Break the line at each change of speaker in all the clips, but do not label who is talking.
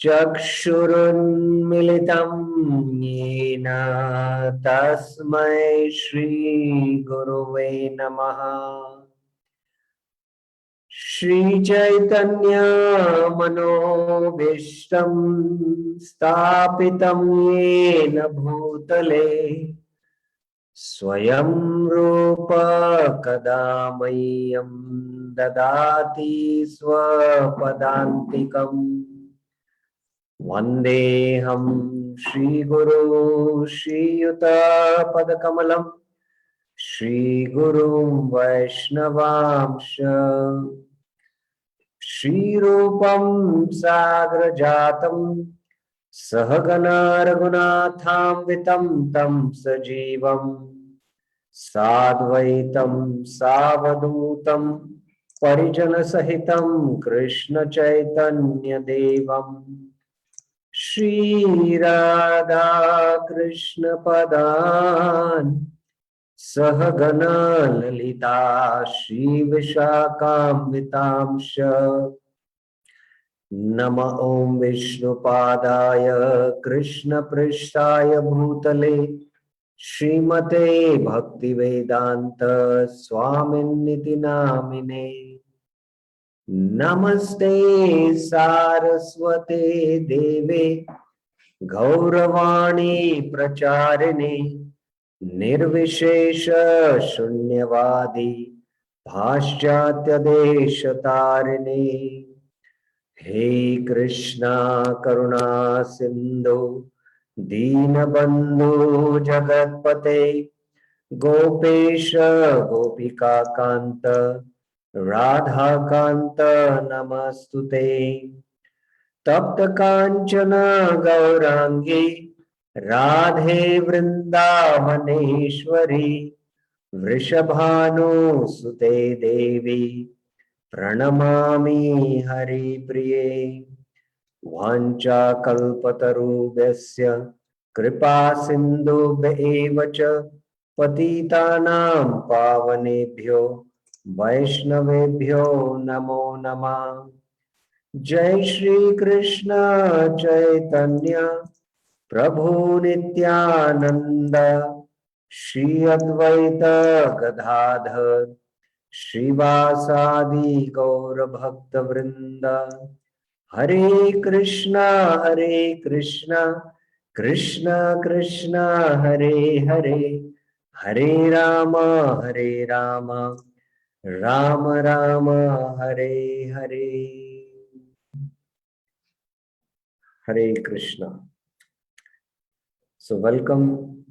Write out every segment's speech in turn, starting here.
चक्षुरुन्मिलितं येन तस्मै श्रीगुरुवे नमः। श्रीचैतन्य मनोभीष्टं स्थापितं येन भूतले स्वयं रूप कदा मह्यं ददाति स्वपदान्तिकम्। वन्देऽहं श्रीगुरु श्रीयुतपदकमलं श्रीगुरुं वैष्णवांश श्रीरूपं साग्रजातं सहगना रघुनाथान्वितं तं सजीवं साद्वैतं सावधूतं परिजनसहितं कृष्णचैतन्यदेवम् श्री राधा कृष्ण पदान् सहगना ललिता श्री विशाखान्वितांश नम ओं विष्णुपादाय कृष्ण पृष्ठाय भूतले श्रीमते भक्तिवेदांत स्वामिन्निति नामिने। नमस्ते सारस्वते देवे गौरवाणी प्रचारिणे निर्विशेष शून्यवादी पाश्चात्य देशतारिणे। हे कृष्णा करुणा सिंधु दीनबंधु जगत्पते गोपेश गोपिका कांत राधा कांत नमस्तुते। तप्त कांचन गौरांगी राधे वृंदावनेश्वरी वृषभानुसुते देवी प्रणमामि हरिप्रिये। वाञ्छाकल्पतरुभ्यश्च कृपा सिन्धुभ्येव च पतितानां पावनेभ्यो वैष्णवेभ्यो नमो नमः। जय श्री कृष्ण चैतन्य प्रभु नित्यानंद श्री अद्वैत गदाधर श्रीवासादि गौर भक्त वृंद। हरे Krishna Krishna Krishna Hare Hare Hare Ram Ram Ram Hare Hare. Hare Krishna. So welcome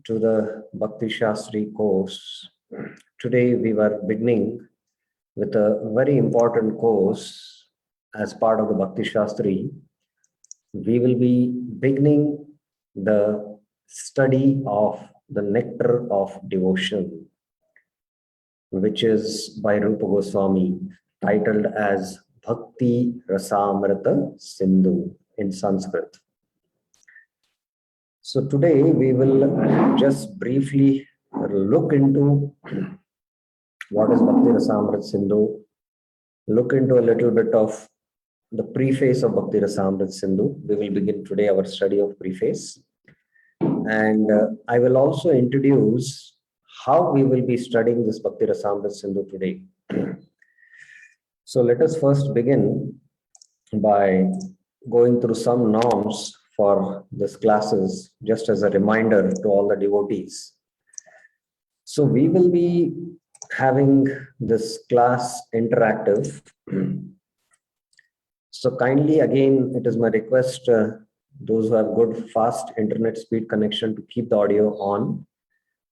to the Bhakti Shastri course. Today we were beginning with a very important course as part of the Bhakti Shastri. We will be beginning the study of the nectar of devotion, which is by Rupa Goswami, titled as Bhakti Rasamrita Sindhu in Sanskrit. So today we will just briefly look into what is Bhakti Rasamrita Sindhu, look into a little bit of the preface of Bhakti Rasamrita Sindhu. We will begin today our study of preface. And I will also introduce how we will be studying this Bhakti Rasamrita Sindhu today. So let us first begin by going through some norms for this classes, just as a reminder to all the devotees. So we will be having this class interactive. So kindly, again, it is my request, those who have good fast internet speed connection, to keep the audio on,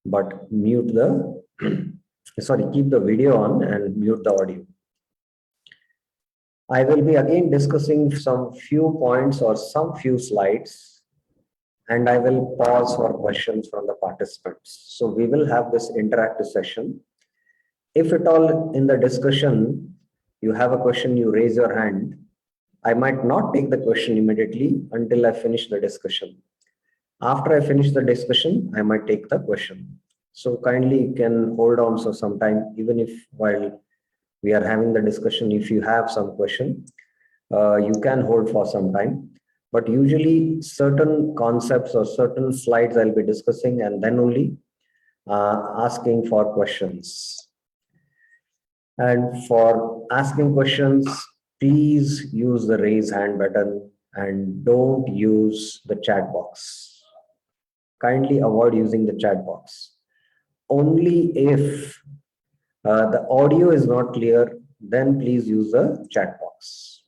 but mute the, keep the video on and mute the audio. I will be again discussing some few points or some few slides, and I will pause for questions from the participants. So we will have this interactive session. If at all in the discussion you have a question, you raise your hand. I might not take the question immediately until I finish the discussion. After I finish the discussion, I might take the question. So kindly you can hold on for some time, even if while we are having the discussion, if you have some question, you can hold for some time. but usually certain concepts or certain slides I'll be discussing and then only asking for questions. And for asking questions, please use the raise hand button and don't use the chat box. Kindly avoid using the chat box. Only if the audio is not clear, then please use the chat box.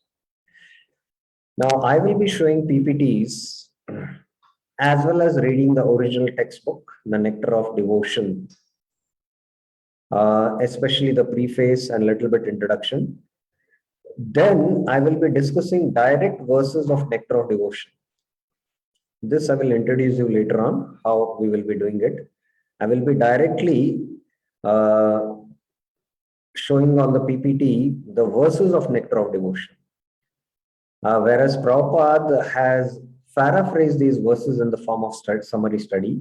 Now, I will be showing PPTs as well as reading the original textbook, The Nectar of Devotion, especially the preface and little bit introduction. Then I will be discussing direct verses of Nectar of Devotion. This I will introduce you later on, how we will be doing it. I will be directly showing on the PPT the verses of Nectar of Devotion. Whereas Prabhupada has paraphrased these verses in the form of summary study.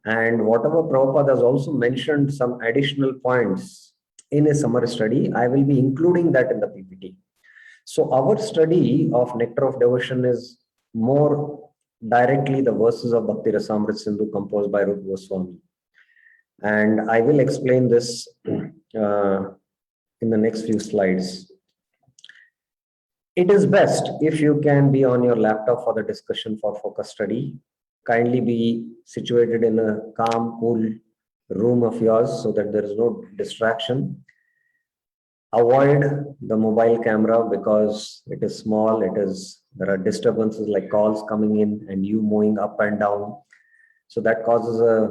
And whatever Prabhupada has also mentioned some additional points in a summary study, I will be including that in the PPT. So our study of Nectar of Devotion is more directly the verses of Bhakti Rasamrita Sindhu composed by Rupa Goswami. And I will explain this in the next few slides. It is best if you can be on your laptop for the discussion for focus study. Kindly be situated in a calm, cool room of yours so that there is no distraction. Avoid the mobile camera because it is small. There are disturbances like calls coming in and you moving up and down. So that causes a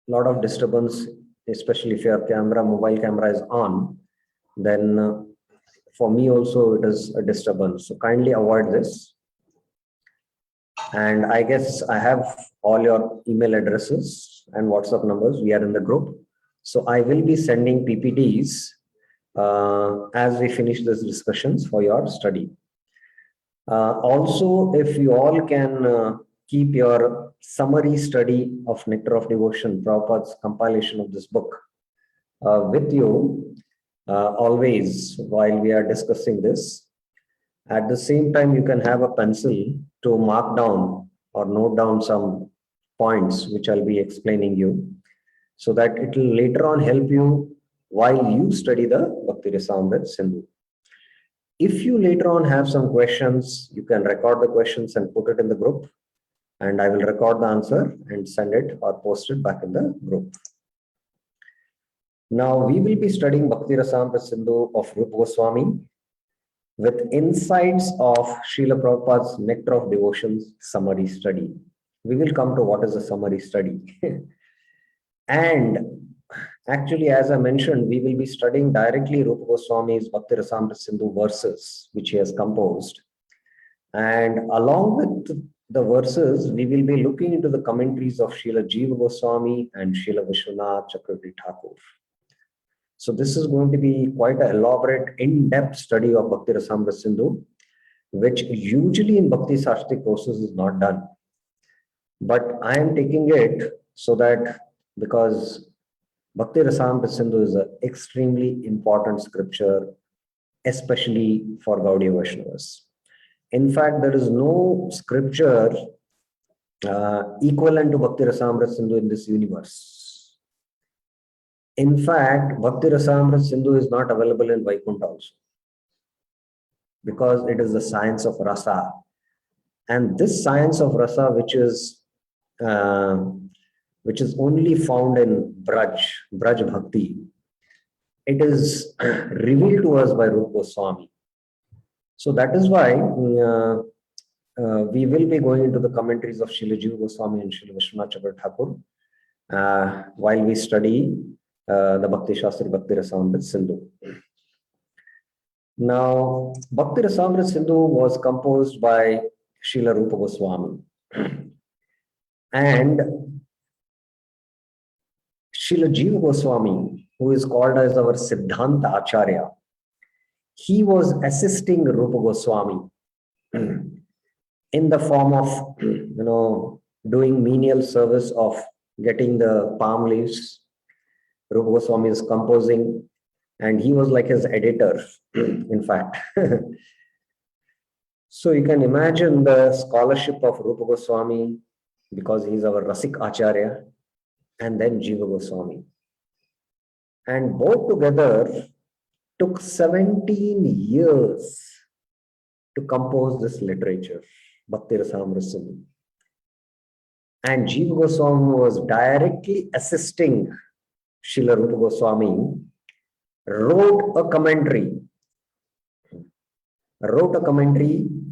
lot of disturbance, especially if your mobile camera is on. Then for me also it is a disturbance. So kindly avoid this. And I guess I have all your email addresses and WhatsApp numbers. We are in the group. So I will be sending PPTs as we finish these discussions for your study. Also, if you all can keep your summary study of Nectar of Devotion, Prabhupada's compilation of this book with you always while we are discussing this. At the same time, you can have a pencil to mark down or note down some points which I'll be explaining you so that it will later on help you while you study the Bhakti Rasamrita Sindhu. If you later on have some questions, you can record the questions and put it in the group, and I will record the answer and send it or post it back in the group. Now we will be studying Bhakti Rasamrita Sindhu of Rupa Goswami with insights of Srila Prabhupada's Nectar of Devotions summary study. We will come to what is a summary study. And actually, as I mentioned, we will be studying directly Rupa Goswami's Bhakti Rasamrita Sindhu verses, which he has composed. And along with the verses, we will be looking into the commentaries of Srila Jiva Goswami and Srila Vishwanath Chakravarti Thakur. So this is going to be quite an elaborate, in-depth study of Bhakti Rasamrita Sindhu, which usually in Bhakti Saraswati courses is not done. But I am taking it so that because Bhakti Rasamrita Sindhu is an extremely important scripture, especially for Gaudiya Vaishnavas. In fact, there is no scripture equivalent to Bhakti Rasamrita Sindhu in this universe. In fact, Bhakti Rasamrita Sindhu is not available in Vaikuntha also because it is the science of rasa. And this science of rasa, which is only found in Braj Bhakti, it is revealed to us by Rupa Goswami. So that is why we will be going into the commentaries of Srila Jiva Goswami and Srila Vishwanath Chakravarti Thakur while we study the Bhakti Shastri Bhakti Rasamrita Sindhu. Now, Bhakti Rasamrita Sindhu was composed by Srila Rupa Goswami. And Srila Jiva Goswami, who is called as our Siddhanta Acharya, he was assisting Rupa Goswami in the form of, doing menial service of getting the palm leaves. Rupa Goswami is composing, and he was like his editor, in fact. So you can imagine the scholarship of Rupa Goswami, because he is our Rasik Acharya, and then Jiva Goswami. And both together took 17 years to compose this literature, Bhakti Rasamrita Sindhu. And Jiva Goswami was directly assisting Srila Rupa Goswami, wrote a commentary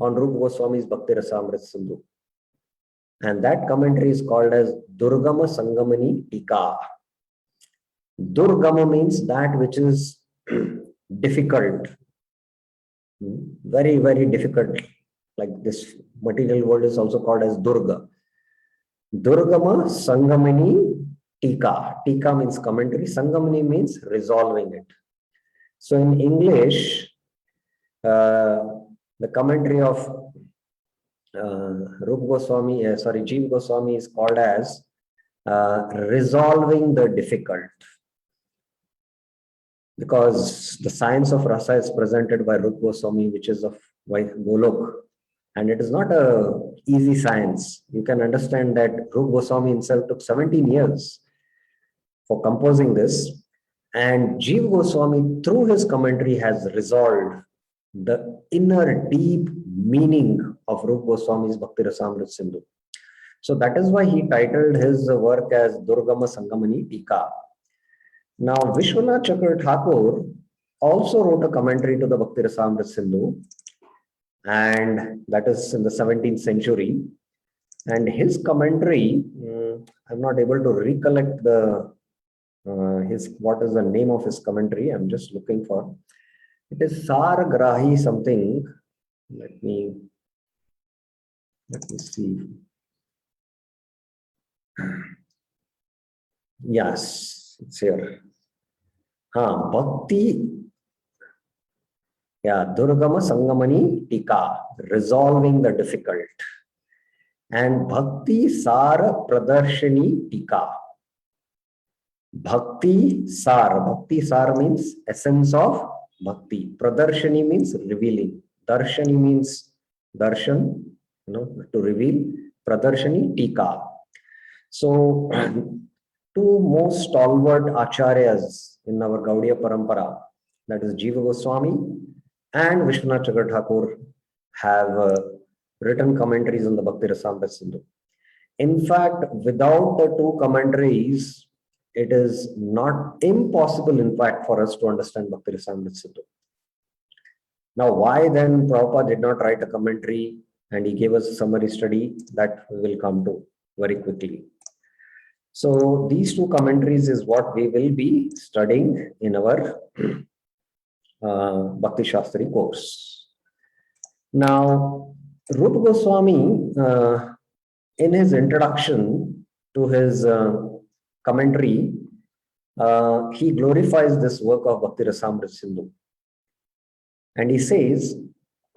on Rupa Goswami's Bhakti Rasamrita Sindhu. And that commentary is called as Durgama Sangamani Tika. Durgama means that which is difficult, very, very difficult. Like this material world is also called as Durga. Durgama Sangamani Tika. Tika means commentary. Sangamani means resolving it. So in English, the commentary of Rupa Goswami, Jiva Goswami is called as resolving the difficult. Because the science of rasa is presented by Rupa Goswami, which is of Golok. And it is not a easy science. You can understand that Rupa Goswami himself took 17 years for composing this. And Jiva Goswami, through his commentary, has resolved the inner deep meaning of Rupa Goswami's Bhakti Rasamrita Sindhu. So that is why he titled his work as Durgama Sangamani Tika. Now, Vishwanath Chakravarti Thakur also wrote a commentary to the Bhakti Rasamrita Sindhu, and that is in the 17th century. And his commentary, I'm not able to recollect what is the name of his commentary. I'm just looking for. It is Saragrahi something. Let me see. Yes, it's here. Bhakti. Yeah, Durgama Sangamani Tika, resolving the difficult. And Bhakti Sara Pradarshini Tika. Bhakti Sara means essence of Bhakti. Pradarshani means revealing. Darshani means darshan, to reveal. Pradarshani Tika. So, two most stalwart acharyas in our Gaudiya Parampara, that is Jiva Goswami and Vishwanath Chakravarti Thakur, have written commentaries on the Bhakti Rasamrita Sindhu. In fact, without the two commentaries, it is not impossible, in fact, for us to understand Bhakti Rasamrita Sindhu. Now, why then Prabhupada did not write a commentary and he gave us a summary study, that we will come to very quickly. So these two commentaries is what we will be studying in our Bhakti Shastri course. Now, Rupa Goswami, in his introduction to his commentary, he glorifies this work of Bhakti Rasamrita Sindhu. And he says,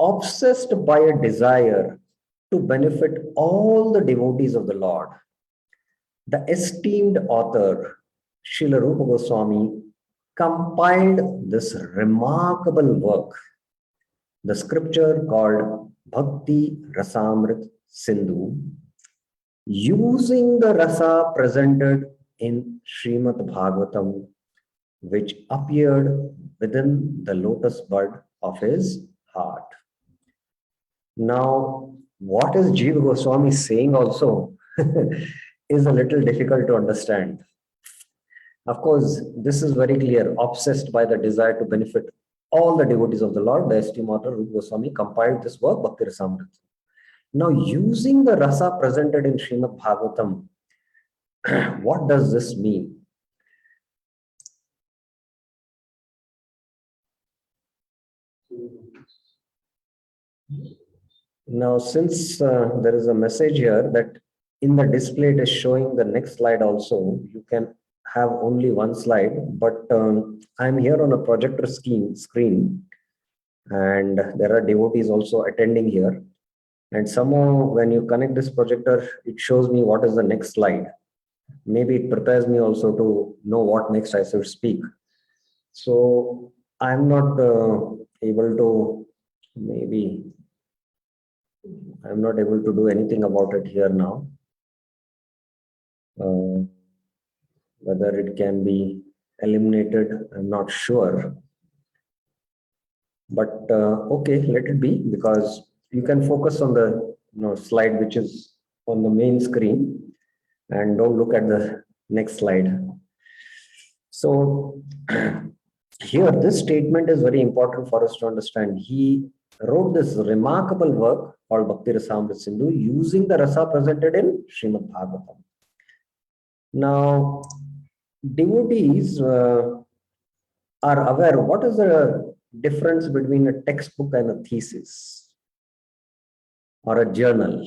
obsessed by a desire to benefit all the devotees of the Lord, the esteemed author, Srila Rupa Goswami, compiled this remarkable work, the scripture called Bhakti Rasamrita Sindhu, using the rasa presented in Srimad Bhagavatam, which appeared within the lotus bud of his heart. Now, what is Jiva Goswami saying also is a little difficult to understand. Of course, this is very clear, obsessed by the desire to benefit all the devotees of the Lord, the esteemed author Rupa Goswami compiled this work, Bhakti Rasamrita. Now, using the rasa presented in Srimad Bhagavatam, what does this mean? Now, since there is a message here that in the display it is showing the next slide also, you can have only one slide, but I'm here on a projector screen, and there are devotees also attending here. And somehow when you connect this projector, it shows me what is the next slide. Maybe it prepares me also to know what next I should speak. So I'm not able to maybe I'm not able to do anything about it here now. Whether it can be eliminated, I'm not sure. But okay, let it be, because you can focus on the slide which is on the main screen and don't look at the next slide. So here, this statement is very important for us to understand. He wrote this remarkable work called Bhakti Rasamrita Sindhu using the rasa presented in Srimad Bhagavatam. Now, devotees are aware what is the difference between a textbook and a thesis or a journal.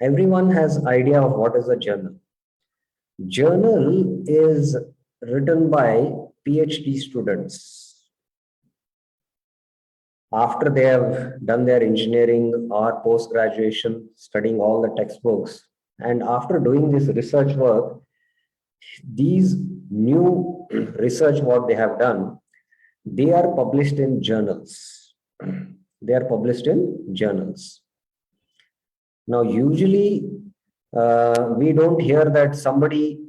Everyone has idea of what is a journal. Journal is written by PhD students after they have done their engineering or post-graduation, studying all the textbooks, and after doing this research work, these new research what they have done, they are published in journals. They are published in journals. Now, usually we don't hear that somebody,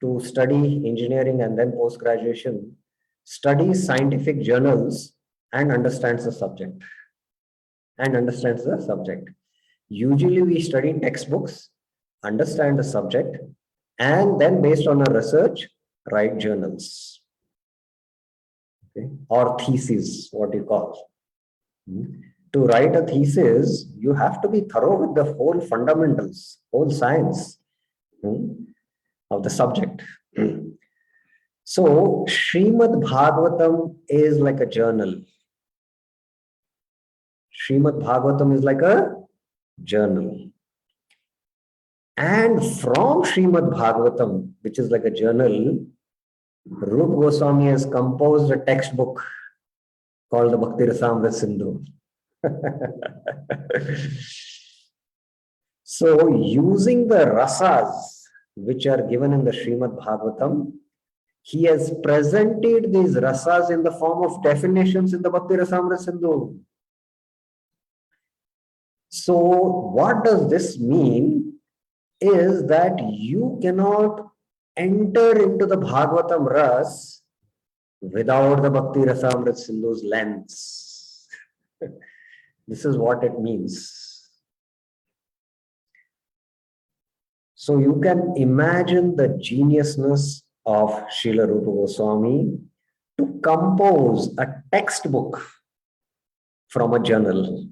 to study engineering and then post-graduation, studies scientific journals and understands the subject. Usually we study textbooks, understand the subject, and then based on our research, write journals. Okay? Or thesis, what you call. To write a thesis, you have to be thorough with the whole fundamentals, whole science of the subject. So, Srimad Bhagavatam is like a journal. Srimad Bhagavatam is like a journal. And from Srimad Bhagavatam, which is like a journal, Rupa Goswami has composed a textbook called the Bhakti Rasamrita Sindhu. So, using the rasas which are given in the Srimad Bhagavatam, he has presented these rasas in the form of definitions in the Bhakti Rasamrita Sindhu. So, what does this mean? Is that you cannot enter into the Bhagavatam ras without the Bhakti Rasamrita Sindhu's lens. This is what it means. So you can imagine the geniusness of Srila Rupa Goswami to compose a textbook from a journal.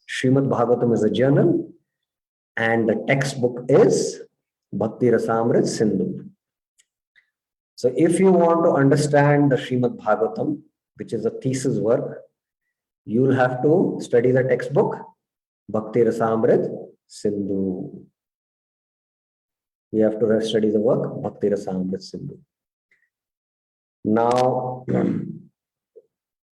Srimad Bhagavatam is a journal, and the textbook is Bhakti Rasamrita Sindhu. So if you want to understand the Srimad Bhagavatam, which is a thesis work, you will have to study the textbook Bhakti Rasamrita Sindhu. You have to study the work Bhakti Rasamrita Sindhu. Now,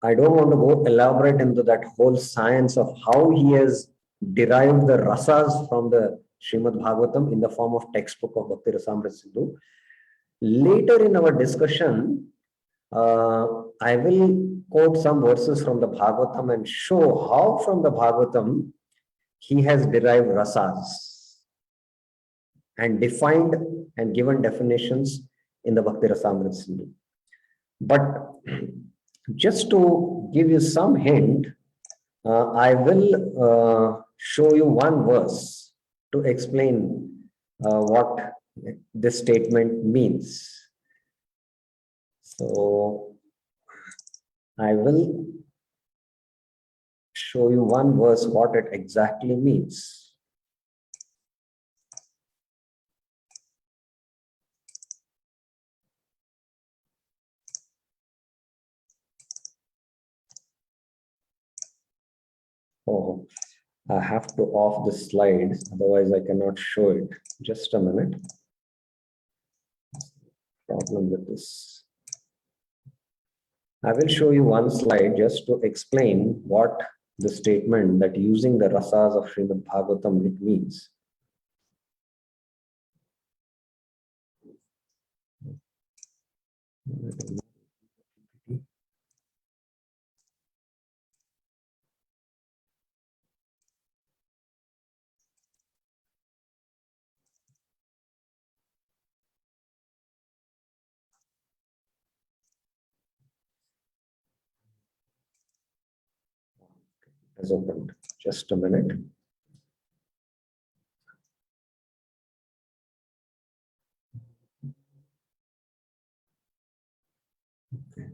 I don't want to go elaborate into that whole science of how he has derived the rasas from the Srimad Bhagavatam in the form of textbook of Bhakti Rasamrita Sindhu. Later in our discussion, I will quote some verses from the Bhagavatam and show how from the Bhagavatam he has derived rasas and defined and given definitions in the Bhakti Rasamrita Sindhu. But just to give you some hint, I will show you one verse to explain what this statement means. So I will show you one verse what it exactly means. Oh, I have to off the slides, otherwise I cannot show it. Just a minute. Problem with this. I will show you one slide just to explain what the statement that using the rasas of Srimad Bhagavatam it means. has opened. Just a minute. Okay.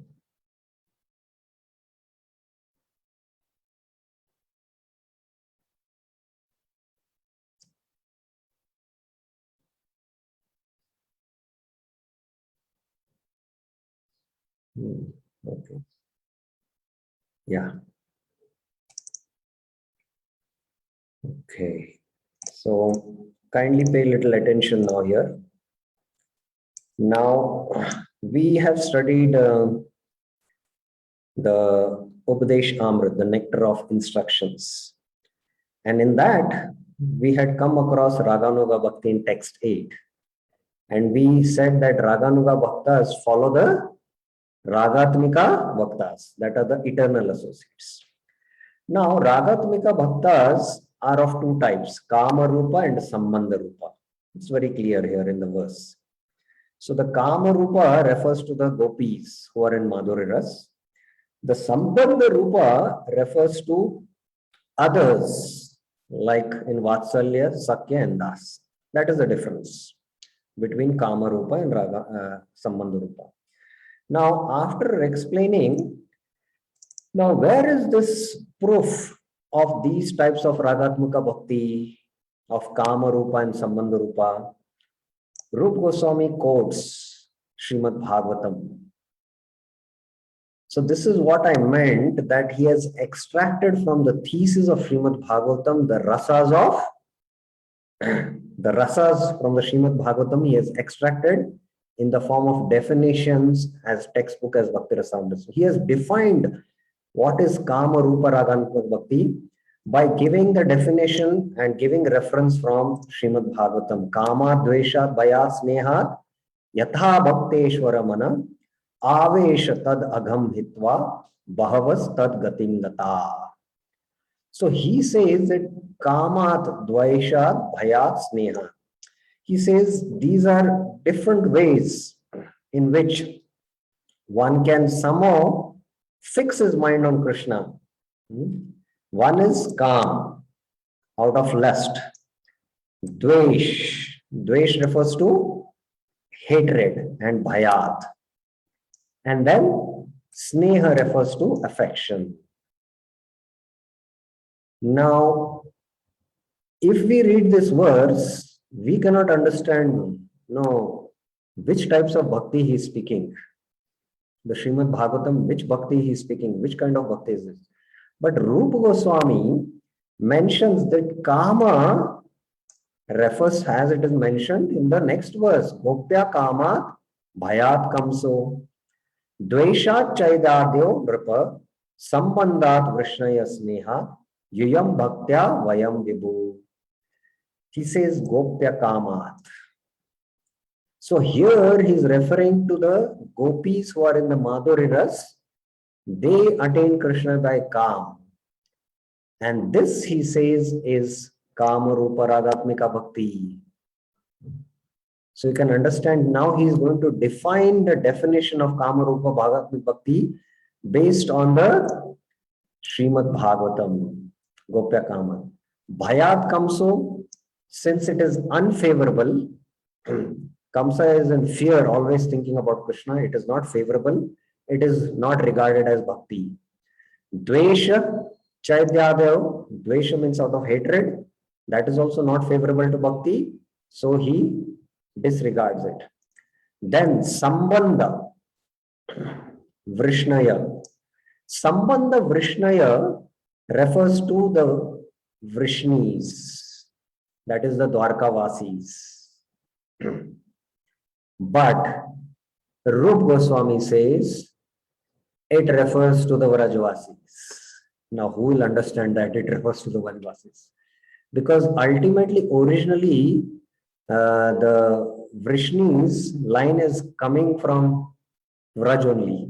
Okay. Yeah. Okay. So kindly pay little attention now here. Now we have studied the Upadesh Amrit, the nectar of instructions. And in that, we had come across Raganuga Bhakti in text 8. And we said that Raganuga Bhaktas follow the Ragatmika Bhaktas, that are the eternal associates. Now, Ragatmika Bhaktas are of two types, Kama Rupa and Sambandha Rupa. It's very clear here in the verse. So the Kama Rupa refers to the gopis who are in Madhurya Ras. The Sambandha Rupa refers to others, like in Vatsalya, Sakya and Das. That is the difference between Kama Rupa and Sambandha Rupa. Now, after explaining, now where is this proof of these types of Ragatmika Bhakti, of Kama Rupa and Sambandha Rupa? Rupa Goswami quotes Srimad Bhagavatam. So this is what I meant, that he has extracted from the thesis of Srimad Bhagavatam the rasas of the rasas from the Srimad Bhagavatam. He has extracted in the form of definitions as textbook as Bhakti Rasamrita. So he has defined what is Kama Rupa Ragatmika Bhakti by giving the definition and giving reference from Srimad Bhagavatam. Kama Dvesha Bhaya Sneha Yatha Bhakteshwara Mana Avesha Tad Agham Hitva Bahavas Tad Gatingata. So he says that Kamat Dvaisha Bhayat Sneha. He says these are different ways in which one can somehow fix his mind on Krishna. One is Kam, out of lust. Dvesh. Dvesh refers to hatred and Bhayat. And then Sneha refers to affection. Now, if we read this verse, we cannot understand which types of bhakti he is speaking. The Srimad Bhagavatam, which bhakti he is speaking, which kind of bhakti is this? But Rupa Goswami mentions that Kama refers, as it is mentioned in the next verse, Gopya Kamat Bhayat Kamso Dveshat Chaidadyo Nripa Sambandhat Vrishnaya Sneha Yuyam Bhaktya Vayam Vibhu. He says Gopya Kamat. So here he is referring to the gopis who are in the Madhurya Ras. They attain Krishna by Kam. And this, he says, is Kama Rupa Ragatmika Bhakti. So you can understand now he is going to define the definition of Kama Rupa Ragatmika Bhakti based on the Srimad Bhagavatam, Gopya Kama. Bhayat Kamso, since it is unfavorable, Kamsa is in fear, always thinking about Krishna. It is not favorable. It is not regarded as bhakti. Dvesha, Chaityadev, Dvesha means out of hatred. That is also not favorable to bhakti. So he disregards it. Then Sambandha Vrishnaya. Sambandha Vrishnaya refers to the Vrishnis. That is the Dwarkavasis. But Rupa Goswami says it refers to the Vrajvasis. Now, who will understand that it refers to the Vrajvasis? Because ultimately, originally, the Vrishnis line is coming from Vraj only.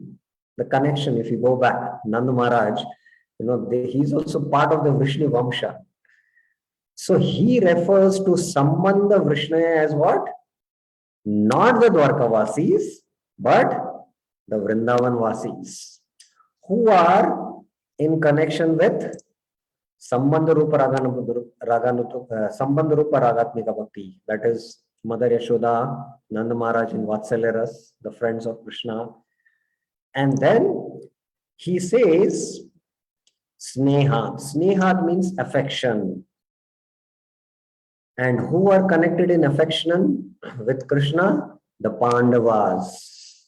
The connection, if you go back, Nanda Maharaj, he's also part of the Vrishni Vamsha. So he refers to Sambandha Vrishnaya as what? Not the Dwarkavasis, but the Vrindavan Vasis, who are in connection with Sambandha Rupa Sambandha Rupa Ragatmika Bhakti, that is Mother Yashoda, Nanda Maharaj in Vatsalya Ras, the friends of Krishna. And then he says Sneha. Sneha means affection. And who are connected in affection with Krishna? The Pandavas.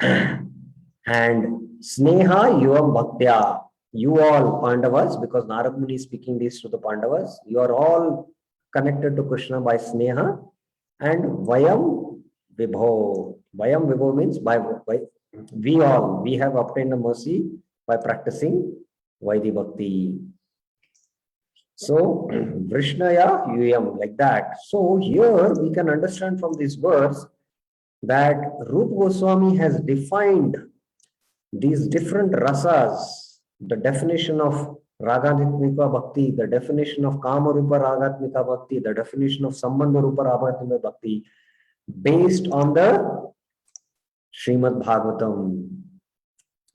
And Sneha Yuva Bhaktya. You all Pandavas, because Narad Muni is speaking this to the Pandavas, you are all connected to Krishna by Sneha. And Vayam Vibho. Vayam Vibho means by we all, we have obtained the mercy by practicing Vaidhi Bhakti. So, Vrishnaya Yuyam, like that. So, here we can understand from this verse that Rupa Goswami has defined these different rasas, the definition of Ragatmika Bhakti, the definition of Kama Rupa Ragatmika Bhakti, the definition of Sambandha Rupa Ragatmika Bhakti, based on the Srimad Bhagavatam,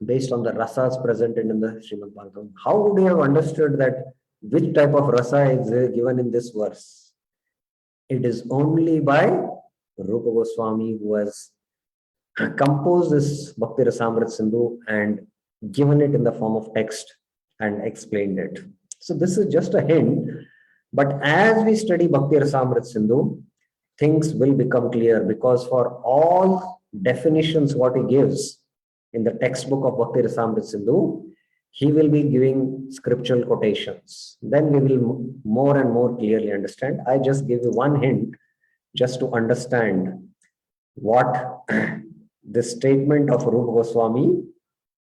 based on the rasas presented in the Srimad Bhagavatam. How would you have understood that which type of rasa is given in this verse? It is only by Rupa Goswami who has composed this Bhakti Rasamrita Sindhu and given it in the form of text and explained it. So this is just a hint, but as we study Bhakti Rasamrita Sindhu, things will become clear, because for all definitions what he gives in the textbook of Bhakti Rasamrita Sindhu, he will be giving scriptural quotations. Then we will more and more clearly understand. I just give you one hint just to understand what this statement of Rupa Goswami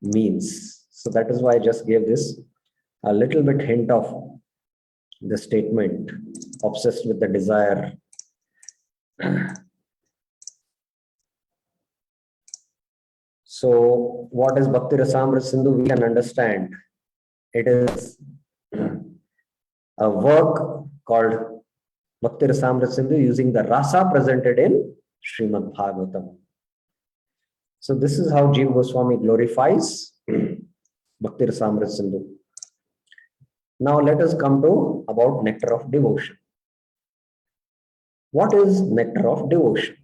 means. So that is why I just gave this a little bit hint of the statement, obsessed with the desire. So what is Bhakti Rasamrita Sindhu? We can understand. It is a work called Bhakti Rasamrita Sindhu using the rasa presented in Srimad Bhagavatam. So this is how Jiva Goswami glorifies Bhakti Rasamrita Sindhu. Now let us come to about nectar of devotion. What is nectar of devotion?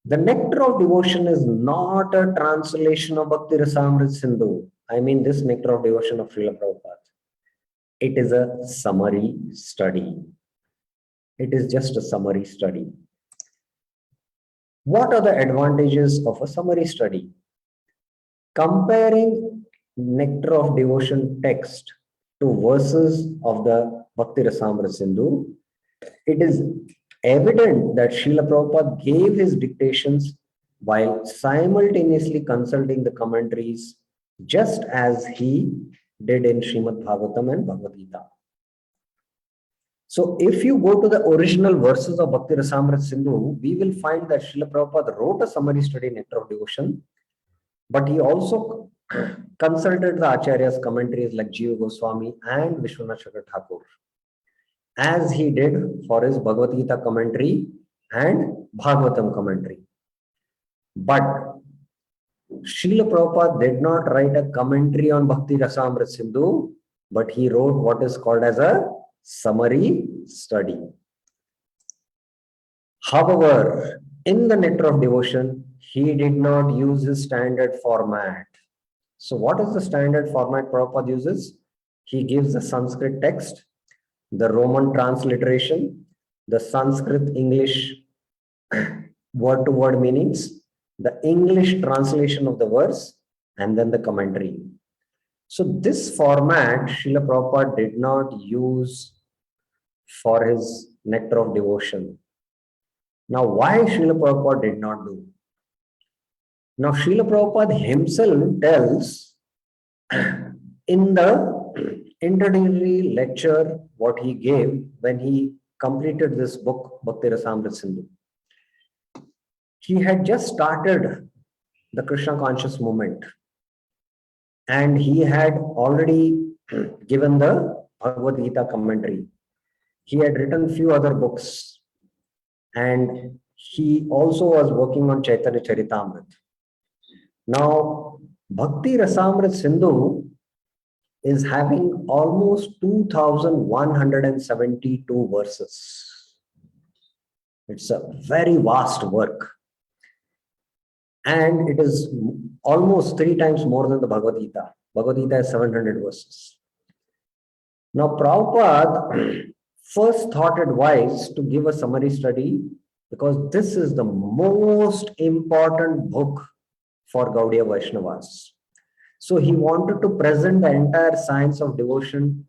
The nectar of devotion is not a translation of Bhakti Rasamrita Sindhu. I mean this nectar of devotion of Srila Prabhupada. It is a summary study. It is just a summary study. What are the advantages of a summary study? Comparing nectar of devotion text to verses of the Bhakti Rasamrita Sindhu, it is evident that Srila Prabhupada gave his dictations while simultaneously consulting the commentaries, just as he did in Srimad Bhagavatam and Bhagavad Gita. So if you go to the original verses of Bhakti Rasamrita Sindhu, we will find that Srila Prabhupada wrote a summary study, Nectar of Devotion, but he also consulted the Acharya's commentaries like Jiva Goswami and Vishwanath Chakravarti Thakur, as he did for his Bhagavad Gita commentary and Bhagavatam commentary. But Srila Prabhupada did not write a commentary on Bhakti Rasamrita Sindhu, but he wrote what is called as a summary study. However, in the Nectar of Devotion, he did not use his standard format. So what is the standard format Prabhupada uses? He gives the Sanskrit text, the Roman transliteration, the Sanskrit English word-to-word meanings, the English translation of the verse, and then the commentary. So this format Srila Prabhupada did not use for his Nectar of Devotion. Now, why Srila Prabhupada did not do? Now, Srila Prabhupada himself tells in the introductory lecture what he gave when he completed this book, Bhakti Rasamrita Sindhu. He had just started the Krishna conscious movement, and he had already given the Bhagavad Gita commentary. He had written few other books, and he also was working on Chaitanya Charitamrita. Now, Bhakti Rasamrita Sindhu is having almost 2,172 verses. It's a very vast work. And it is almost 3 times more than the Bhagavad Gita. Bhagavad Gita is 700 verses. Now, Prabhupada first thought it wise to give a summary study because this is the most important book for Gaudiya Vaishnavas. So he wanted to present the entire science of devotion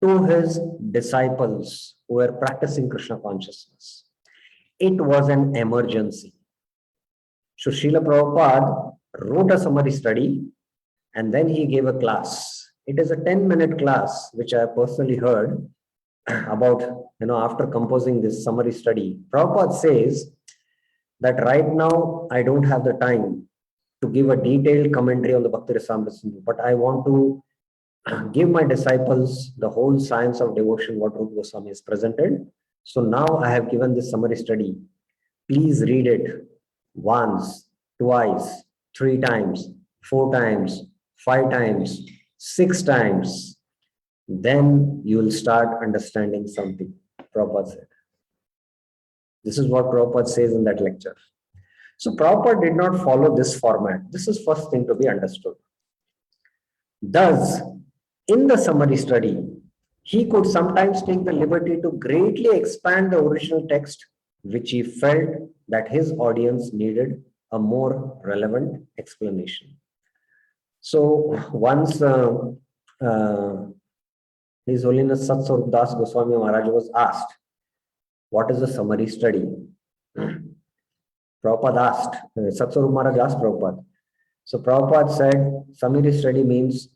to his disciples who were practicing Krishna consciousness. It was an emergency. So Srila Prabhupada wrote a summary study and then he gave a class. It is a 10-minute class, which I personally heard about, after composing this summary study. Prabhupada says that right now I don't have the time to give a detailed commentary on the Bhakti Rasamrita Sindhu, but I want to give my disciples the whole science of devotion, what Rupa Goswami has presented. So now I have given this summary study. Please read it once, twice, 3 times, 4 times, 5 times, 6 times. Then you will start understanding something, Prabhupada said. This is what Prabhupada says in that lecture. So Prabhupada did not follow this format. This is first thing to be understood. Thus, in the summary study, he could sometimes take the liberty to greatly expand the original text, which he felt that his audience needed a more relevant explanation. So once His Holiness Sat Swarup Das Goswami Maharaj was asked, what is a summary study? Prabhupada asked, Sat Swarup Maharaj asked Prabhupada. So Prabhupada said, summary study means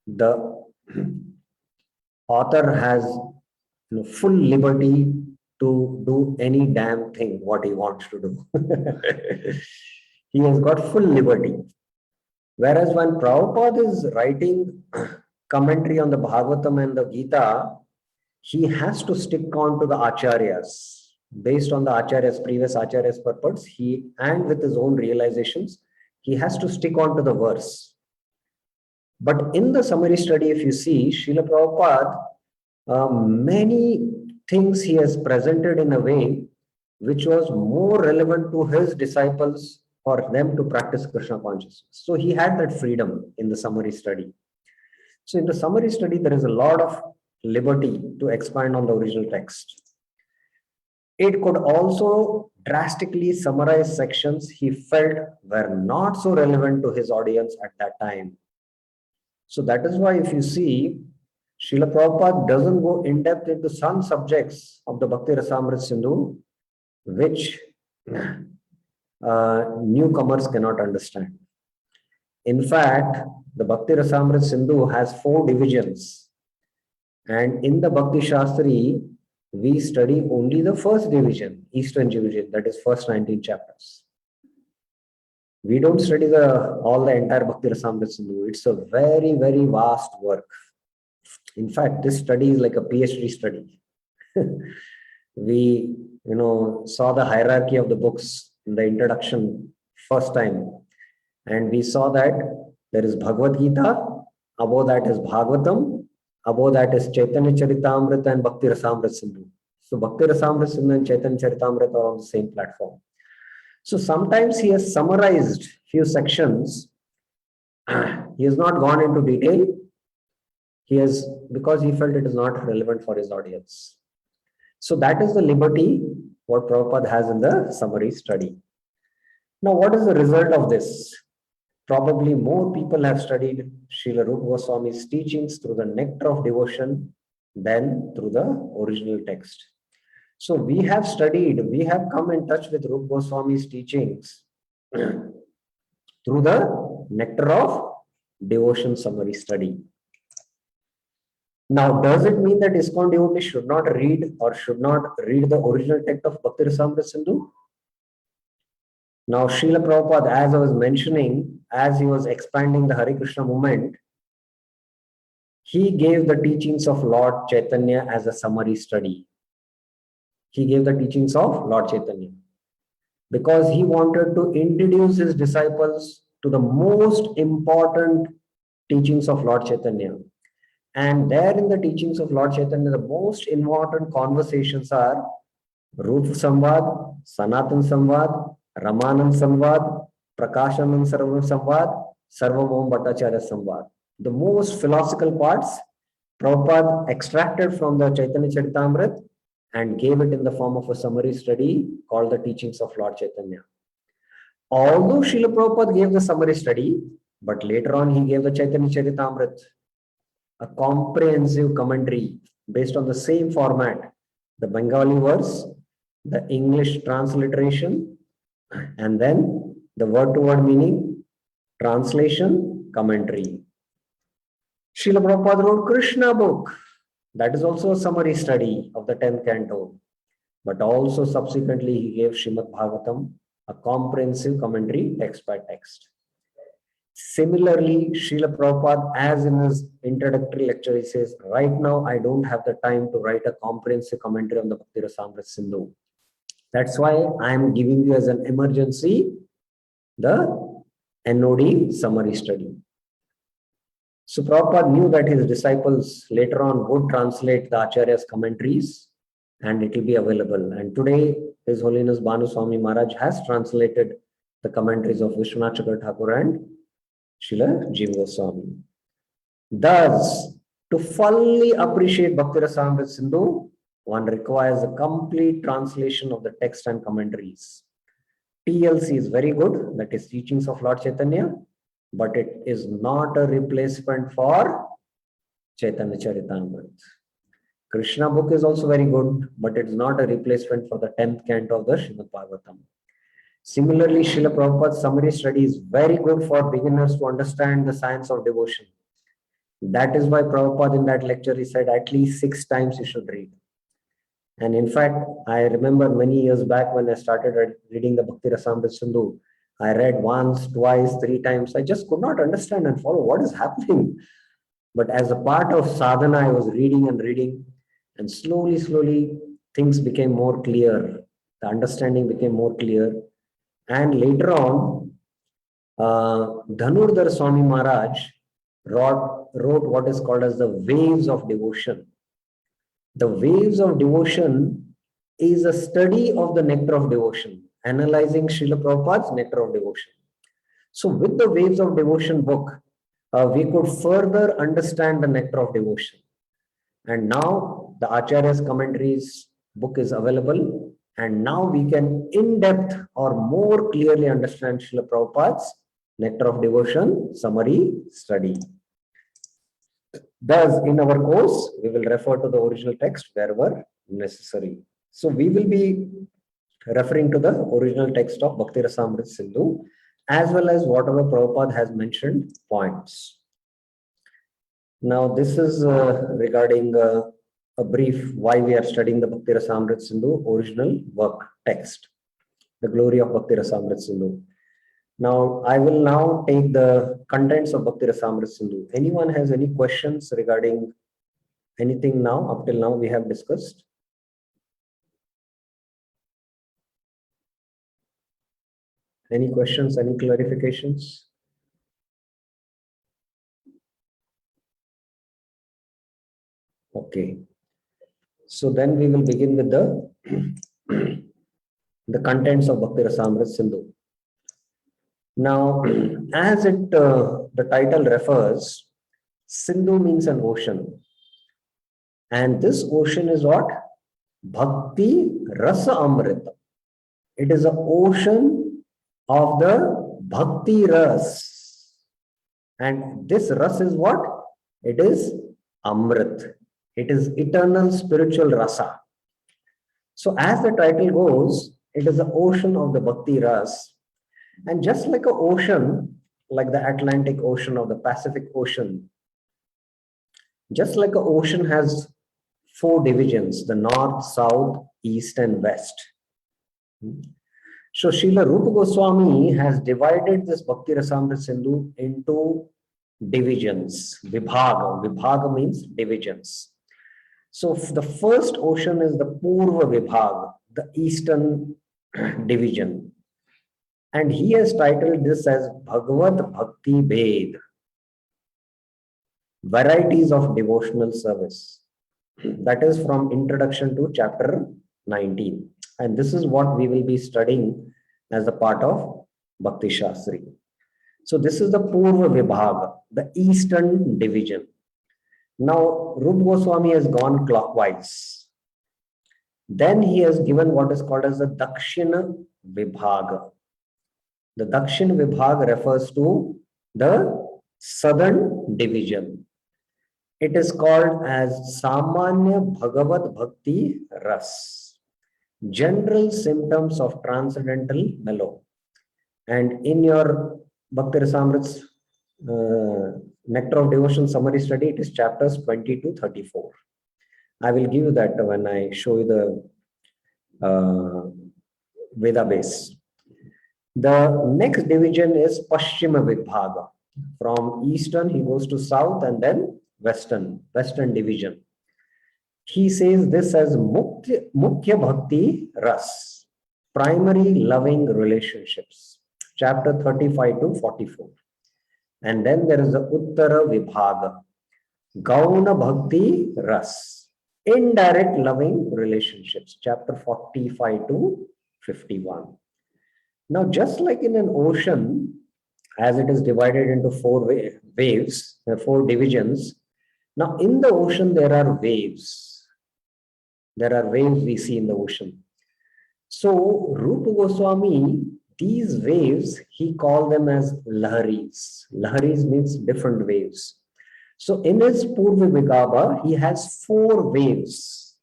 the author has full liberty to do any damn thing what he wants to do. He has got full liberty. Whereas when Prabhupada is writing commentary on the Bhagavatam and the Gita, he has to stick on to the acharyas. Based on the acharyas, previous acharyas' purports, and with his own realizations, he has to stick on to the verse. But in the summary study, if you see, Srila Prabhupada, many things he has presented in a way which was more relevant to his disciples for them to practice Krishna consciousness. So he had that freedom in the summary study. So in the summary study, there is a lot of liberty to expand on the original text. It could also drastically summarize sections he felt were not so relevant to his audience at that time. So that is why if you see, Srila Prabhupada doesn't go in depth into some subjects of the Bhakti Rasamrita Sindhu, which newcomers cannot understand. In fact, the Bhakti Rasamrita Sindhu has 4 divisions. And in the Bhakti Shastri, we study only the first division, Eastern division, that is first 19 chapters. We don't study all the entire Bhakti Rasamrita Sindhu. It's a very, very vast work. In fact, this study is like a PhD study. We, saw the hierarchy of the books in the introduction first time. And we saw that there is Bhagavad Gita, above that is Bhagavatam, above that is Chaitanya Charitamrita and Bhakti Rasamrita Sindhu. So Bhakti Rasamrita Sindhu and Chaitanya Charitamrita are on the same platform. So sometimes he has summarized few sections. He has not gone into detail. Because he felt it is not relevant for his audience. So that is the liberty what Prabhupada has in the summary study. Now, what is the result of this? Probably more people have studied Srila Rupa Goswami's teachings through the nectar of devotion than through the original text. So we have come in touch with Rupa Goswami's teachings through the nectar of devotion summary study. Now, does it mean that ISKCON devotees should not read the original text of Bhakti Rasamrita Sindhu? Now, Srila Prabhupada, as I was mentioning, as he was expanding the Hare Krishna movement, he gave the teachings of Lord Chaitanya as a summary study. He gave the teachings of Lord Chaitanya because he wanted to introduce his disciples to the most important teachings of Lord Chaitanya. And there in the teachings of Lord Chaitanya, the most important conversations are Rup Samvad, Sanatan Samvad, Ramanand Samvad, Prakashanand Sarvam Samvad, Sarvam Om Bhattacharya Samvad. The most philosophical parts, Prabhupada extracted from the Chaitanya Charitamrita and gave it in the form of a summary study called the Teachings of Lord Chaitanya. Although Srila Prabhupada gave the summary study, but later on he gave the Chaitanya Charitamrita, a comprehensive commentary based on the same format, the Bengali verse, the English transliteration, and then the word-to-word meaning, translation, commentary. Srila Prabhupada wrote Krishna book. That is also a summary study of the 10th canto. But also subsequently he gave Srimad Bhagavatam, a comprehensive commentary text by text. Similarly, Srila Prabhupada, as in his introductory lecture, he says, right now I don't have the time to write a comprehensive commentary on the Bhakti Rasamrita Sindhu. That's why I am giving you as an emergency the NOD summary study. So Prabhupada knew that his disciples later on would translate the Acharya's commentaries and it will be available. And today, His Holiness Bhanu Swami Maharaj has translated the commentaries of Vishwanath Chakravarti Thakur and Srila Jiva Goswami. Thus, to fully appreciate Bhakti Rasamrita Sindhu, one requires a complete translation of the text and commentaries. TLC is very good, that is Teachings of Lord Chaitanya, but it is not a replacement for Chaitanya Charitamrita. Krishna book is also very good, but it is not a replacement for the 10th canto of the Srimad Bhagavatam. Similarly, Srila Prabhupada's summary study is very good for beginners to understand the science of devotion. That is why Prabhupada in that lecture, he said at least 6 times you should read. And in fact, I remember many years back when I started reading the Bhakti Rasamrita Sindhu, I read once, twice, 3 times. I just could not understand and follow what is happening. But as a part of sadhana, I was reading and reading, and slowly, things became more clear. The understanding became more clear. And later on, Dhanurdhar Swami Maharaj wrote what is called as the Waves of Devotion. The Waves of Devotion is a study of the nectar of devotion, analyzing Srila Prabhupada's nectar of devotion. So with the Waves of Devotion book, we could further understand the nectar of devotion. And now the Acharya's commentaries book is available. And now we can in-depth or more clearly understand Srila Prabhupada's nectar of devotion summary study. Thus, in our course, we will refer to the original text wherever necessary. So we will be referring to the original text of Bhakti Rasamrita Sindhu, as well as whatever Prabhupada has mentioned points. Now, this is regarding a brief why we are studying the Bhakti Rasamrita Sindhu original work text, the glory of Bhakti Rasamrita Sindhu. Now, I will now take the contents of Bhakti Rasamrita Sindhu. Anyone has any questions regarding anything now, up till now we have discussed? Any questions, any clarifications? Okay. So then we will begin with the contents of Bhakti Rasamrita Sindhu. Now, as the title refers, Sindhu means an ocean. And this ocean is what? Bhakti Rasa Amrita. It is an ocean of the Bhakti Ras. And this Ras is what? It is Amrit. It is eternal spiritual Rasa. So as the title goes, it is the ocean of the Bhakti Ras. And just like an ocean, like the Atlantic Ocean or the Pacific Ocean, just like an ocean has 4 divisions, the north, south, east, and west. So Srila Rupa Goswami has divided this Bhakti Rasamrita Sindhu into divisions. Vibhaga. Vibhaga means divisions. So the first ocean is the Purva Vibhaga, the eastern division. And he has titled this as Bhagavad Bhakti Bhed. varieties of devotional service. That is from introduction to chapter 19. And this is what we will be studying as a part of Bhakti Shastri. So this is the Purva Vibhaga, the eastern division. Now, Rupa Goswami has gone clockwise. Then he has given what is called as the Dakshina Vibhaga. The Dakshin Vibhaga refers to the southern division. It is called as Samanya Bhagavad Bhakti Ras, general symptoms of transcendental mellow. And in your Bhakti Rasamrit's Nectar of Devotion summary study, it is chapters 20 to 34. I will give you that when I show you the Veda base. The next division is Paschima Vibhaga. From eastern, he goes to south and then western division. He says this as Mukhya Bhakti Ras, primary loving relationships, chapter 35 to 44. And then there is the Uttara Vibhaga, Gauna Bhakti Ras, indirect loving relationships, chapter 45 to 51. Now, just like in an ocean, as it is divided into four waves, four divisions, now in the ocean there are waves. There are waves we see in the ocean. So, Rupa Goswami, these waves, he called them as laharis. Laharis means different waves. So, in his Purva Vibhaga, he has four waves.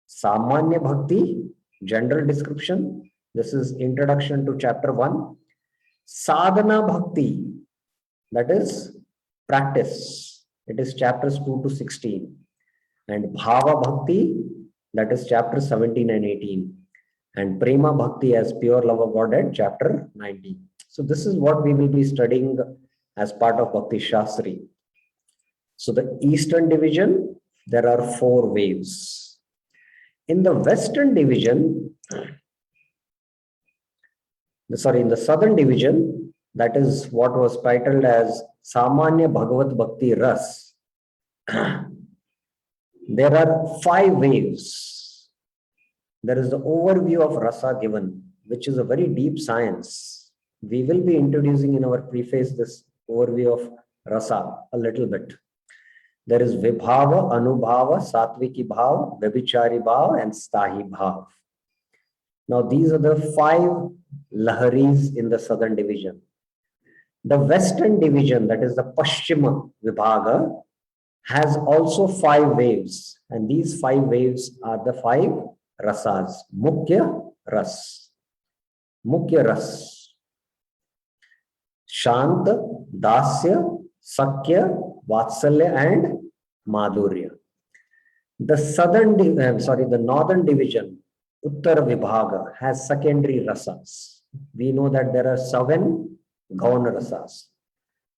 Samanya Bhakti, general description. This is introduction to chapter 1. Sadhana Bhakti, that is practice. It is chapters 2 to 16. And Bhava Bhakti, that is chapter 17 and 18. And Prema Bhakti as pure love of Godhead, chapter 19. So this is what we will be studying as part of Bhakti Shastri. So the eastern division, there are four waves. In the western division, in the southern division, that is what was titled as Samanya Bhagavad Bhakti Ras. There are five waves. There is the overview of rasa given, which is a very deep science. We will be introducing in our preface this overview of rasa a little bit. There is Vibhava, Anubhava, Satviki Bhav, Vibhichari Bhav, and Stahi Bhav. Now, these are the five laharis in the southern division. The western division, that is the Paschima Vibhaga, has also five waves. And these five waves are the five rasas. Mukhya Ras. Mukhya Ras. Shanta, Dasya, Sakya, Vatsalya, and Madhurya. The northern division, Uttara Vibhaga, has secondary rasas. We know that there are 7 Gauna rasas.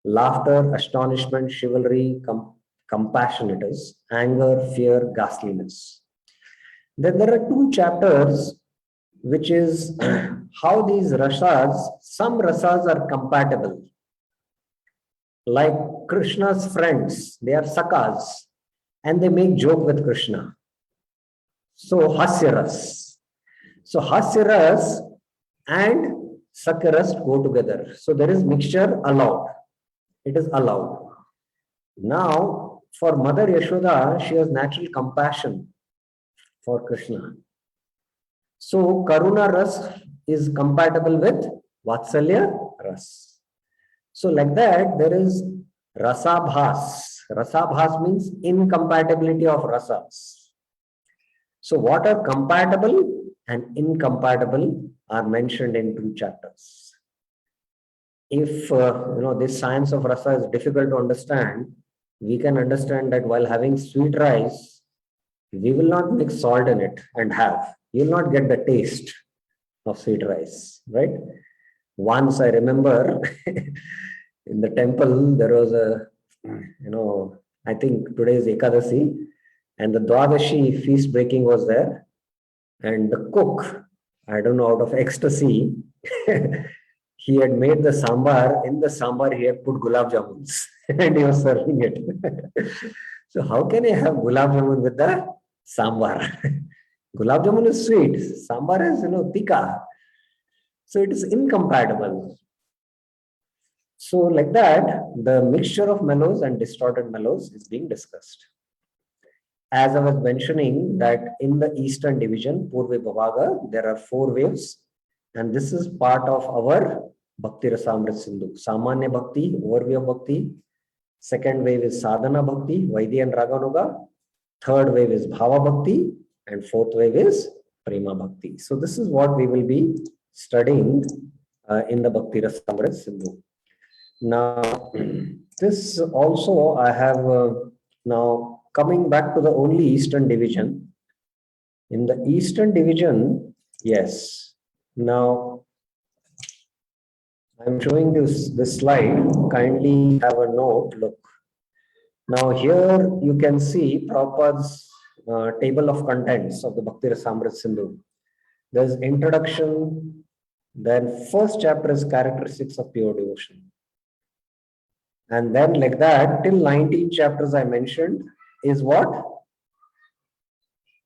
Laughter, astonishment, chivalry, compassion, it is, anger, fear, ghastliness. Then there are 2 chapters, which is how these rasas, some rasas are compatible. Like Krishna's friends, they are sakas, and they make joke with Krishna. So Hasyaras. So Hasyaras and Sakyaras go together. So there is mixture allowed. It is allowed. Now, for Mother Yashoda, she has natural compassion for Krishna. So Karuna Ras is compatible with Vatsalya Ras. So like that, there is Rasabhas. Rasabhas means incompatibility of rasas. So what are compatible and incompatible are mentioned in 2 chapters. If this science of rasa is difficult to understand, we can understand that while having sweet rice, we will not mix salt in it and have. You will not get the taste of sweet rice, right? Once I remember in the temple, there was I think today is Ekadasi, and the Dwadashi feast breaking was there. And the cook, I don't know, out of ecstasy, he had made the sambar. In the sambar, he had put gulab jamuns and he was serving it. So how can I have gulab jamun with the sambar? Gulab jamun is sweet. Sambar is, tikka. So it is incompatible. So like that, the mixture of mellows and distorted mellows is being discussed. As I was mentioning that in the Eastern Division, Purva Bhavaga, there are 4 waves. And this is part of our Bhakti Rasamrit Sindhu. Samanya Bhakti, overview of Bhakti. Second wave is Sadhana Bhakti, Vaidhi and Raganuga. Third wave is Bhava Bhakti. And fourth wave is Prema Bhakti. So this is what we will be studying in the Bhakti Rasamrit Sindhu. Now, this also I have now coming back to the only Eastern Division. In the Eastern Division, yes. Now, I'm showing this slide. Kindly have a note. Look. Now here you can see Prabhupada's table of contents of the Bhakti Rasamrit Sindhu. There's introduction. Then first chapter is characteristics of pure devotion. And then like that, till 19 chapters I mentioned is what?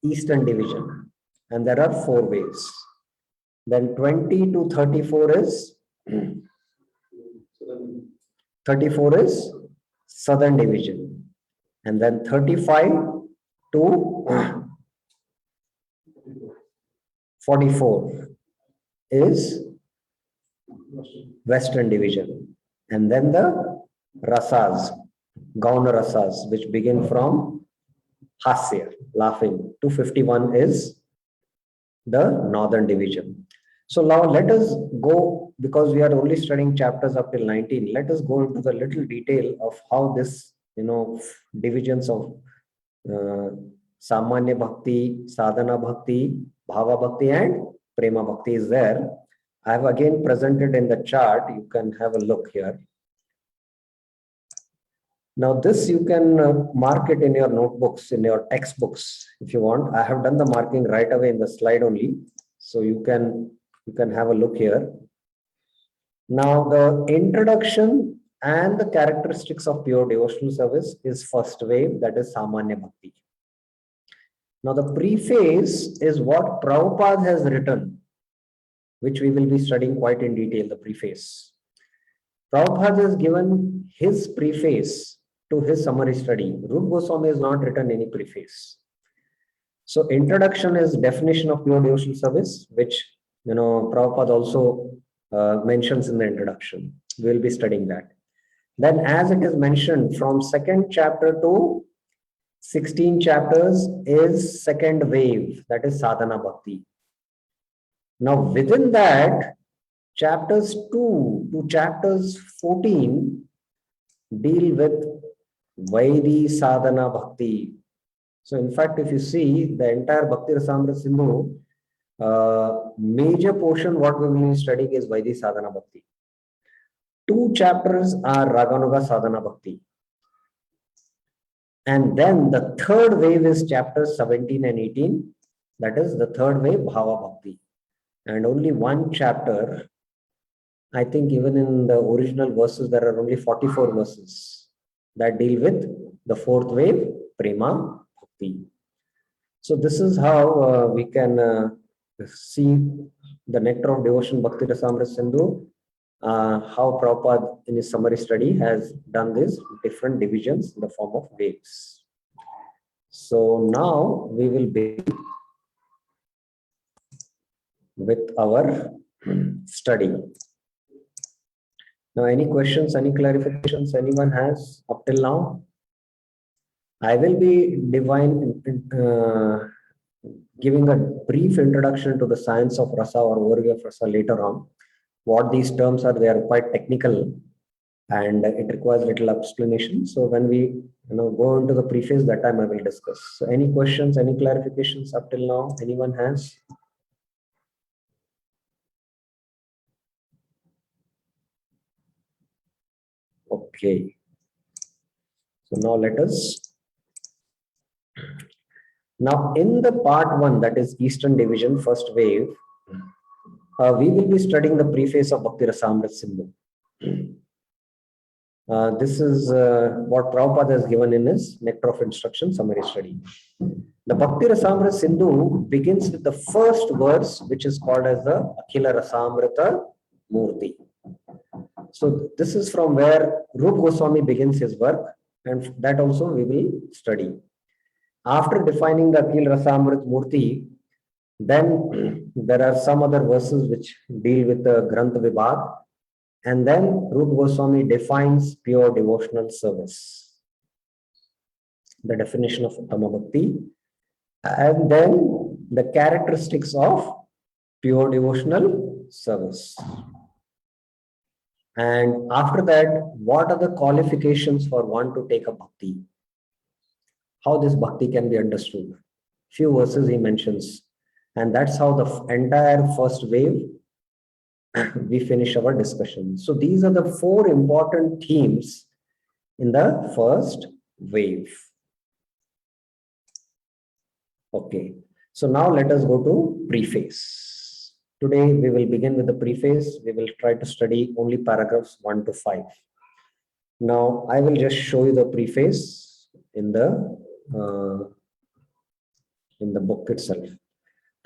Eastern Division. And there are 4 waves. Then 20 to 34 is 34 is Southern Division. And then 35 to 44 is Western Division. And then the Rasas, Gauna Rasas, which begin from Hasya, laughing. 251 is the Northern Division. So now let us go, because we are only studying chapters up till 19, let us go into the little detail of how this, divisions of Samanya Bhakti, Sadhana Bhakti, Bhava Bhakti and Prema Bhakti is there. I have again presented in the chart. You can have a look here. Now this you can mark it in your notebooks, in your textbooks if you want. I have done the marking right away in the slide only. So you can have a look here. Now the introduction and the characteristics of pure devotional service is first wave, that is Samanya Bhakti. Now the preface is what Prabhupada has written, which we will be studying quite in detail, the preface. Prabhupada has given his preface to his summary study. Rupa Goswami has not written any preface. So introduction is definition of pure devotional service, which Prabhupada also mentions in the introduction. We will be studying that. Then as it is mentioned, from 2nd chapter to 16 chapters is second wave, that is Sadhana Bhakti. Now within that, chapters 2 to chapters 14 deal with Vaidhi Sadhana Bhakti. So in fact, if you see the entire Bhakti Rasamrit Sindhu, major portion what we will be studying is Vaidhi Sadhana Bhakti. 2 chapters are Raganuga Sadhana Bhakti. And then the third wave is chapters 17 and 18. That is the third wave, Bhava Bhakti. And only 1 chapter, I think even in the original verses, there are only 44 verses that deal with the 4th wave, Prema Bhakti. So this is how we can see the nectar of devotion, Bhakti Rasamrit Sindhu, how Prabhupada in his summary study has done these different divisions in the form of waves. So now we will begin with our study. Now, any questions, any clarifications anyone has up till now? I will be giving a brief introduction to the science of rasa or overview of rasa later on. What these terms are, they are quite technical and it requires little explanation. So when we go into the preface, that time I will discuss. So any questions, any clarifications up till now, anyone has? Okay. So now let us. Now in the part 1, that is Eastern Division, first wave, We will be studying the preface of Bhakti Rasamrita Sindhu. This is what Prabhupada has given in his Nectar of Instruction summary study. The Bhakti Rasamrita Sindhu begins with the first verse, which is called as the Akhila Rasamrita Murti. So this is from where Rupa Goswami begins his work, and that also we will study. After defining the Akhila Rasamrita Murti, then there are some other verses which deal with the Granth Vibhag, and then Rupa Goswami defines pure devotional service, the definition of Uttama Bhakti, and then the characteristics of pure devotional service. And after that, what are the qualifications for one to take a bhakti? How this bhakti can be understood? Few verses he mentions, and that's how the entire first wave we finish our discussion. So these are the four important themes in the first wave. Okay, so now let us go to preface. Today we will begin with the preface. We will try to study only paragraphs 1 to 5. Now I will just show you the preface in the book itself.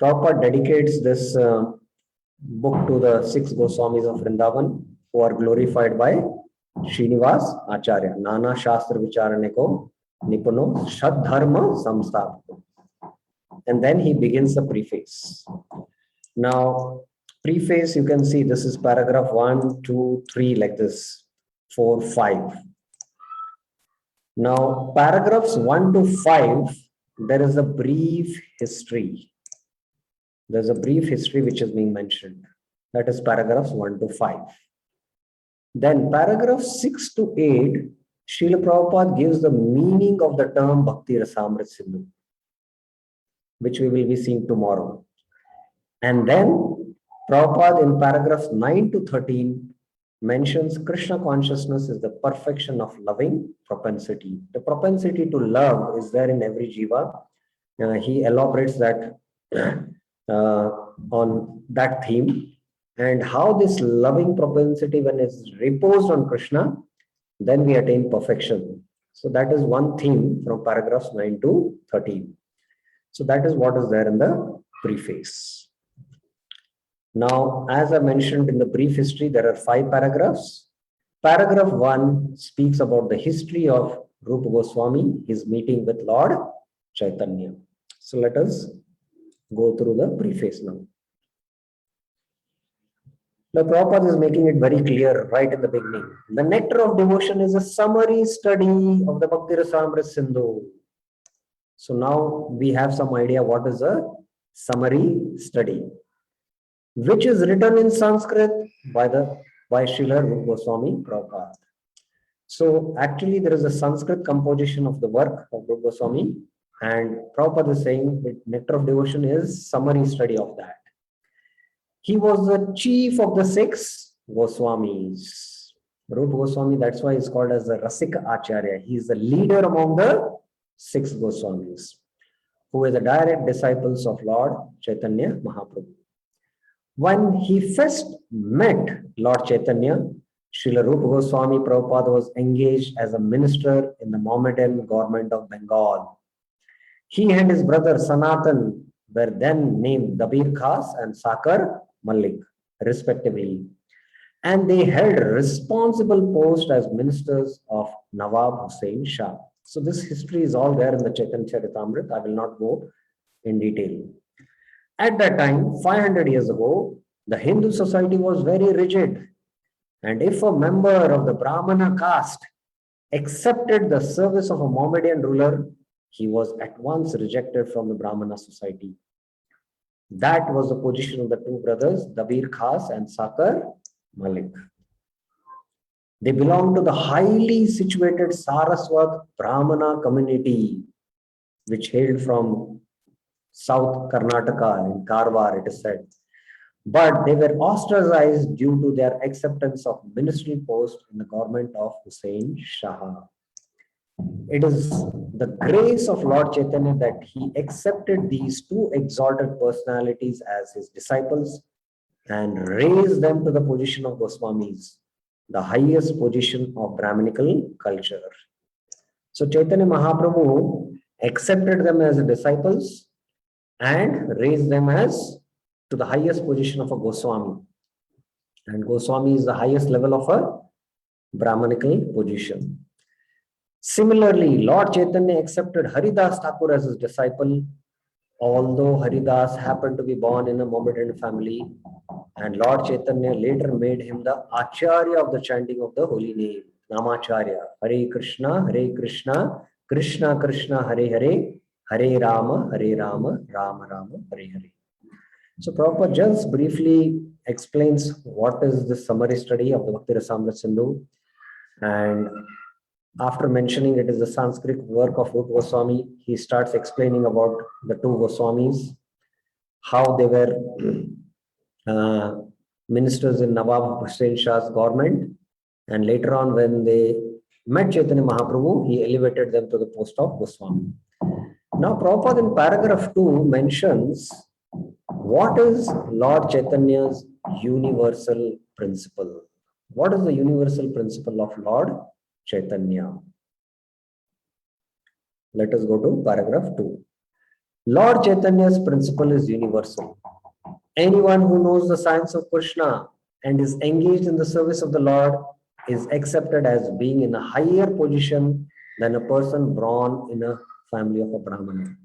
Prabhupada dedicates this book to the 6 Goswamis of Vrindavan who are glorified by Srinivas Acharya. Nana Shastra Vicharaneko Nipuno Shadharma Samstapako. And then he begins the preface. Now, preface, you can see this is paragraph 1, 2, 3, like this, 4, 5. Now, paragraphs 1 to 5, there is a brief history. There's a brief history which is being mentioned. That is paragraphs 1 to 5. Then paragraphs 6 to 8, Srila Prabhupada gives the meaning of the term Bhakti Rasamrita Sindhu, which we will be seeing tomorrow. And then Prabhupada in paragraphs 9 to 13 mentions Krishna consciousness is the perfection of loving propensity. The propensity to love is there in every jiva. He elaborates that on that theme, and how this loving propensity, when it's reposed on Krishna, then we attain perfection. So that is one theme from paragraphs 9 to 13. So that is what is there in the preface. Now, as I mentioned in the brief history, there are 5 paragraphs. Paragraph 1 speaks about the history of Rupa Goswami, his meeting with Lord Chaitanya. So let us go through the preface now. The Prabhupada is making it very clear right in the beginning. The Nectar of Devotion is a summary study of the Bhakti Rasamrita Sindhu. So now we have some idea what is a summary study, which is written in Sanskrit by Srila Rupa Goswami Prabhupada. So actually there is a Sanskrit composition of the work of Rupa Goswami, and Prabhupada is saying that Nectar of Devotion is summary study of that. He was the chief of the 6 Goswamis. Rupa Goswami, that's why he's called as the Rasika Acharya. He is the leader among the 6 Goswamis, who were the direct disciples of Lord Chaitanya Mahaprabhu. When he first met Lord Chaitanya, Srila Rupa Goswami Prabhupada was engaged as a minister in the Mohammedan government of Bengal. He and his brother Sanatan were then named Dabir Khas and Sakar Malik, respectively. And they held responsible posts as ministers of Nawab Hussain Shah. So this history is all there in the Chaitanya Charitamrita. I will not go in detail. At that time, 500 years ago, the Hindu society was very rigid. And if a member of the Brahmana caste accepted the service of a Mohammedan ruler, he was at once rejected from the Brahmana society. That was the position of the 2 brothers, Dabir Khas and Sakar Malik. They belonged to the highly situated Saraswat Brahmana community, which hailed from South Karnataka in Karwar, it is said. But they were ostracized due to their acceptance of ministerial post in the government of Hussain Shah. It is the grace of Lord Chaitanya that he accepted these 2 exalted personalities as his disciples, and raised them to the position of Goswamis, the highest position of Brahminical culture. So Chaitanya Mahaprabhu accepted them as disciples and raised them as to the highest position of a Goswami. And Goswami is the highest level of a Brahmanical position. Similarly, Lord Chaitanya accepted Haridas Thakur as his disciple, although Haridas happened to be born in a Mohammedan family, and Lord Chaitanya later made him the Acharya of the chanting of the holy name, Namacharya. Hare Krishna, Krishna Krishna, Hare Hare, Hare Rama, Rama Rama, Hare Hare. So Prabhupada just briefly explains what is the summary study of the Bhakti Rasamrita Sindhu, and after mentioning it is the Sanskrit work of Rupa Goswami, he starts explaining about the two Goswamis, how they were ministers in Nawab Hussain Shah's government, and later on when they met Chaitanya Mahaprabhu, he elevated them to the post of Goswami. Now Prabhupada in paragraph 2 mentions what is Lord Chaitanya's universal principle. What is the universal principle of Lord Chaitanya? Let us go to paragraph 2. Lord Chaitanya's principle is universal. Anyone who knows the science of Krishna and is engaged in the service of the Lord is accepted as being in a higher position than a person born in a family of a Brahmana.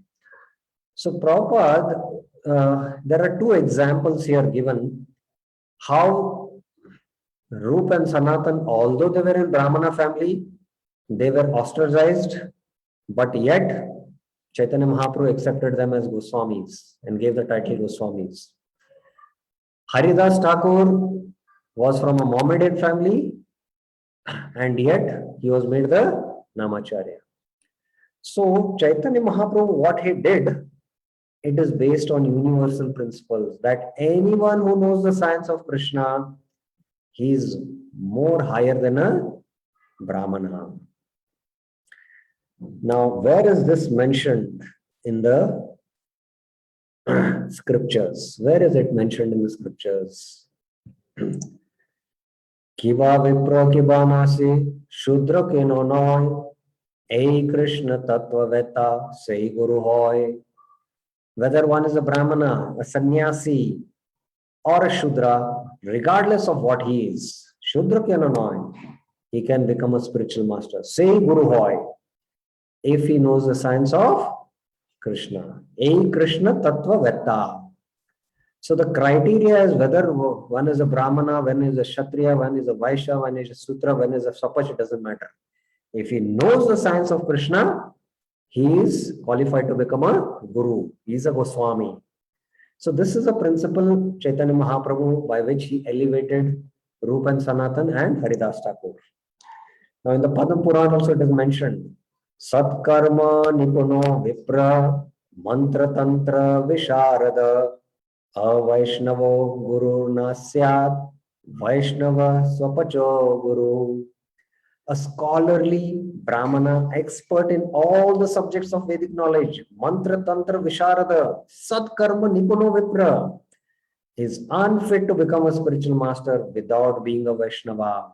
So Prabhupada, there are two examples here given how Rup and Sanatan, although they were in Brahmana family, they were ostracized, but yet Chaitanya Mahaprabhu accepted them as Goswamis and gave the title Goswamis. Haridas Thakur was from a Mohammedan family, and yet he was made the Namacharya. So Chaitanya Mahaprabhu, what he did, it is based on universal principles that anyone who knows the science of Krishna, he is more higher than a Brahmana. Now, where is this mentioned in the scriptures? Where is it mentioned in the scriptures? Kiva Vipra Kibanasi Shudra Keno Noy Ei Krishna Tattva Veta Sei Guru Hoy. Whether one is a Brahmana, a sannyasi, or a Shudra, regardless of what he is, Shudra Keno Noy, he can become a spiritual master. Sei Guru Hoy, if he knows the science of Krishna. Ei Krishna Tattva Veta. So the criteria is whether one is a Brahmana, one is a Kshatriya, one is a Vaishya, one is a Sutra, one is a Sapach, it doesn't matter. If he knows the science of Krishna, he is qualified to become a Guru. He is a Goswami. So this is a principle Chaitanya Mahaprabhu by which he elevated Rupa and Sanatan and Haridas Thakur. Now in the Padma Purana also it is mentioned, Satkarma Nipuno Vipra Mantra Tantra Visharada Avaishnavo Guru Nasyat Vaishnava Swapacho Guru. A scholarly Brahmana, expert in all the subjects of Vedic knowledge, Mantra Tantra Visharada, Satkarma Nipuno Vipra, is unfit to become a spiritual master without being a Vaishnava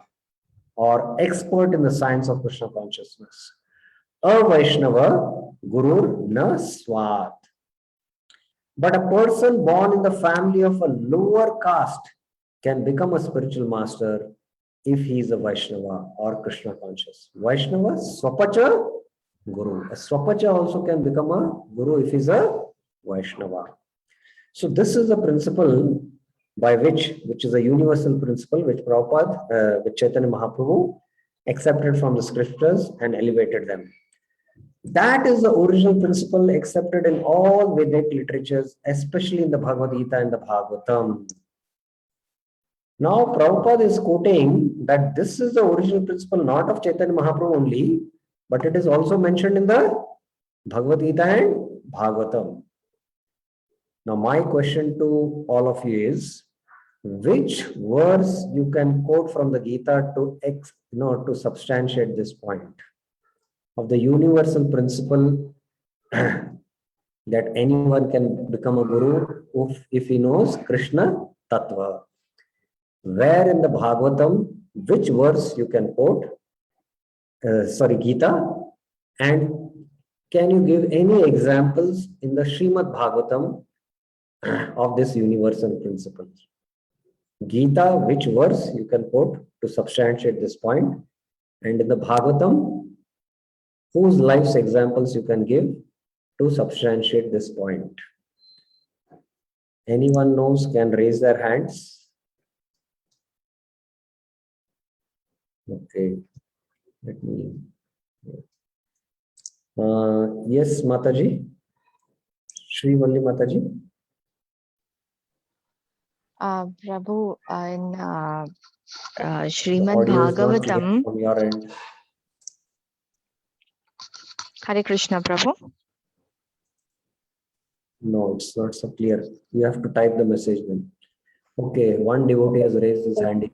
or expert in the science of Krishna consciousness. A Vaishnava Guru na Swat. But a person born in the family of a lower caste can become a spiritual master if he is a Vaishnava or Krishna conscious. Vaishnava, Swapacha, Guru. A Swapacha also can become a Guru if he is a Vaishnava. So this is a principle by which is a universal principle which Prabhupada, which Chaitanya Mahaprabhu accepted from the scriptures and elevated them. That is the original principle accepted in all Vedic literatures, especially in the Bhagavad Gita and the Bhagavatam. Now, Prabhupada is quoting that this is the original principle not of Chaitanya Mahaprabhu only, but it is also mentioned in the Bhagavad Gita and Bhagavatam. Now, my question to all of you is, which verse you can quote from the Gita to substantiate this point of the universal principle that anyone can become a Guru if he knows Krishna tattva. Where in the Bhagavatam, which verse you can quote, Gita, and can you give any examples in the Srimad Bhagavatam of this universal principle? Gita, which verse you can quote to substantiate this point? And in the Bhagavatam, whose life's examples you can give to substantiate this point? Anyone knows can raise their hands. Okay, let me. Yes, Mataji. Shri Valli Mataji.
Prabhu, in Srimad Bhagavatam.
From your end.
Hare Krishna, Prabhu.
No, it's not so clear. You have to type the message then. Okay, one devotee has raised his hand.